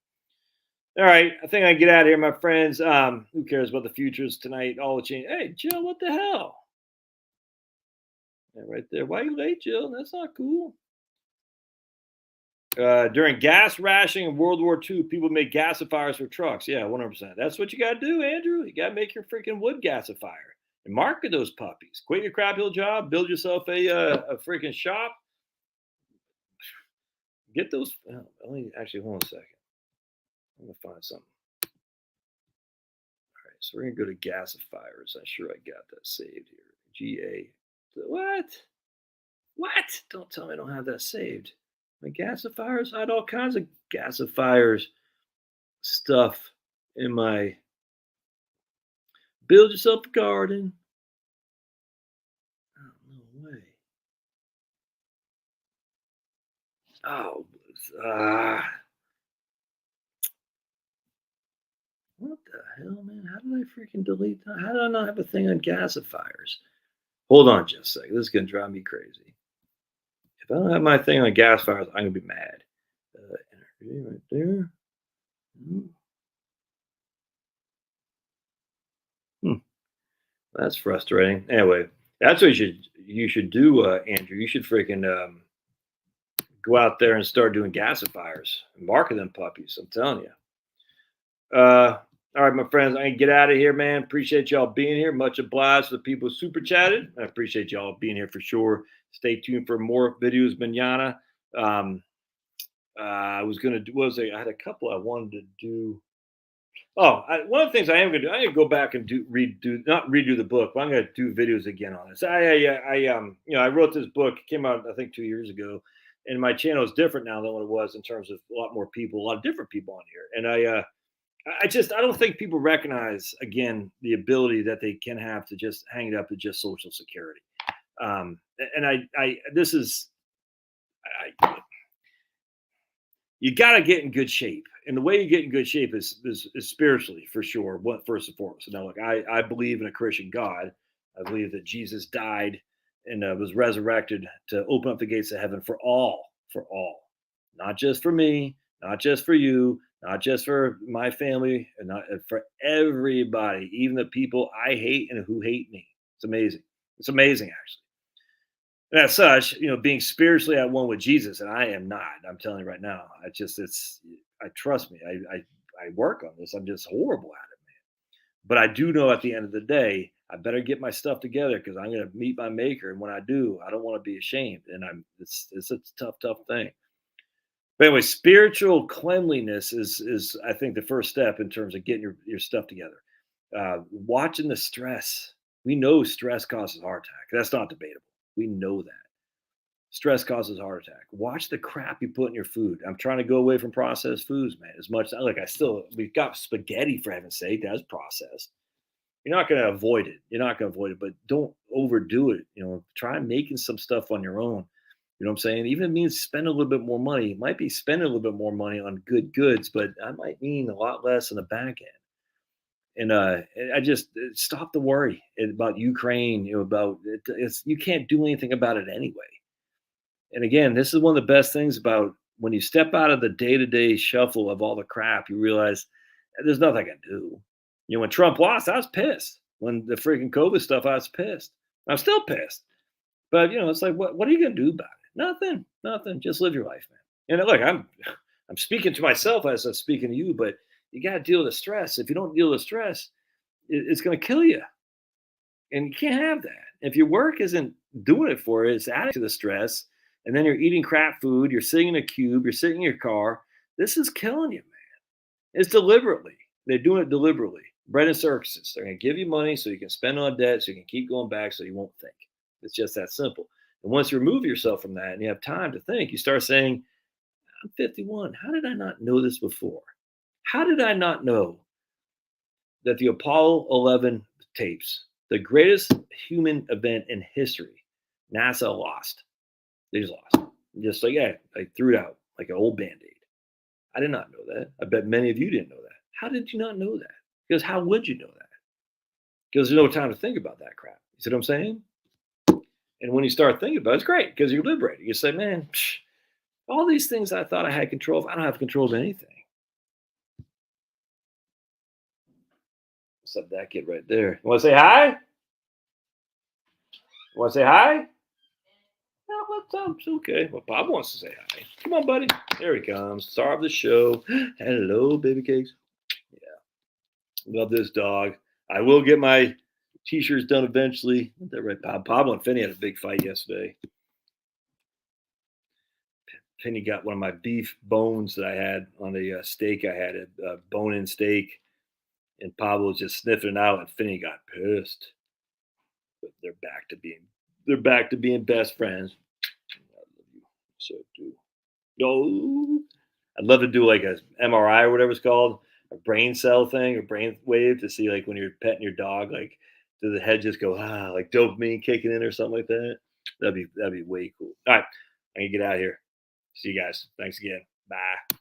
All right, I think I can get out of here, my friends. Who cares about the futures tonight? All the change. Hey, Jill, what the hell? Yeah, right there. Why are you late, Jill? That's not cool. During gas rationing in World War II, people made gasifiers for trucks. Yeah, 100%. That's what you got to do, Andrew. You got to make your freaking wood gasifier and market those puppies. Quit your crap hill job. Build yourself a freaking shop. Get those. Actually, hold on a second. I'm going to find something. All right, so we're going to go to gasifiers. I'm sure I got that saved here. GA. What? What? Don't tell me I don't have that saved. My gasifiers, I had all kinds of gasifiers stuff in my build yourself a garden. Oh, no way. Oh, what the hell, man? How did I freaking delete that? How did I not have a thing on gasifiers? Hold on just a second. This is going to drive me crazy. If I don't have my thing on gasifiers, I'm going to be mad. Energy right there. That's frustrating. Anyway, that's what you should do, Andrew. You should freaking go out there and start doing gasifiers and market them puppies. I'm telling you. All right, my friends, I can get out of here, man. Appreciate y'all being here. Much obliged to the people who super chatted. I appreciate y'all being here for sure. Stay tuned for more videos, manana. I was gonna do. I had a couple I wanted to do. Oh, one of the things I am going to do, I'm going to go back and not redo the book, but I'm going to do videos again on this. I wrote this book, it came out, I think 2 years ago, and my channel is different now than what it was in terms of a lot more people, a lot of different people on here. And I don't think people recognize, again, the ability that they can have to just hang it up to just Social Security. You got to get in good shape. And the way you get in good shape is spiritually, for sure. First and foremost. Now, look, I believe in a Christian God. I believe that Jesus died and was resurrected to open up the gates of heaven for all, not just for me, not just for you, not just for my family, and not for everybody, even the people I hate and who hate me. It's amazing. It's amazing, actually. And as such, being spiritually at one with Jesus, and I am not. I'm telling you right now. I trust me. I work on this. I'm just horrible at it. But I do know at the end of the day, I better get my stuff together because I'm going to meet my maker. And when I do, I don't want to be ashamed. And it's a tough thing. But anyway, spiritual cleanliness is I think the first step in terms of getting your stuff together. Watching the stress. We know stress causes heart attack. That's not debatable. We know that. Stress causes heart attack. Watch the crap you put in your food. I'm trying to go away from processed foods, man. As much like we've got spaghetti for heaven's sake. That's processed. You're not going to avoid it. You're not going to avoid it, but don't overdo it. Try making some stuff on your own. You know what I'm saying? Even if it means spend a little bit more money. It might be spending a little bit more money on good goods, but that might mean a lot less in the back end. And I just stop the worry about Ukraine. About it's you can't do anything about it anyway. And again, this is one of the best things about when you step out of the day-to-day shuffle of all the crap, you realize there's nothing I can do. When Trump lost, I was pissed. When the freaking COVID stuff, I was pissed. I'm still pissed. But it's like, what are you gonna do about it? Nothing. Just live your life, man. And look, I'm speaking to myself as I'm speaking to you, but you got to deal with the stress. If you don't deal with stress, it's going to kill you, and you can't have that. If your work isn't doing it for you, it's adding to the stress, and then you're eating crap food. You're sitting in a cube. You're sitting in your car. This is killing you, man. It's deliberately. They're doing it deliberately. Bread and circuses. They're going to give you money so you can spend on debt, so you can keep going back, so you won't think. It's just that simple. And once you remove yourself from that and you have time to think, you start saying, I'm 51. How did I not know this before? How did I not know that the Apollo 11 tapes, the greatest human event in history, NASA lost? They just lost. Just like, yeah, I threw it out like an old Band-Aid. I did not know that. I bet many of you didn't know that. How did you not know that? Because how would you know that? Because there's no time to think about that crap. You see what I'm saying? And when you start thinking about it, it's great because you're liberated. You say, man, all these things I thought I had control of, I don't have control of anything. What's up, that kid right there? You want to say hi? You want to say hi? No, what's up? It's okay. Well, Bob wants to say hi. Come on, buddy. There he comes. Star of the show. Hello, baby cakes. Yeah. Love this dog. I will get my t-shirts done eventually. Isn't that right, Bob? Pablo and Finney had a big fight yesterday. Finney got one of my beef bones that I had on the steak. I had a bone-in steak, and Pablo was just sniffing it out, and Finney got pissed. But they're back to being best friends. I love you so too. Yo, I'd love to do like a MRI or whatever it's called, a brain cell thing or brain wave to see like when you're petting your dog, like does the head just go like dopamine kicking in or something like that? That'd be way cool. All right, I can get out of here. See you guys. Thanks again. Bye.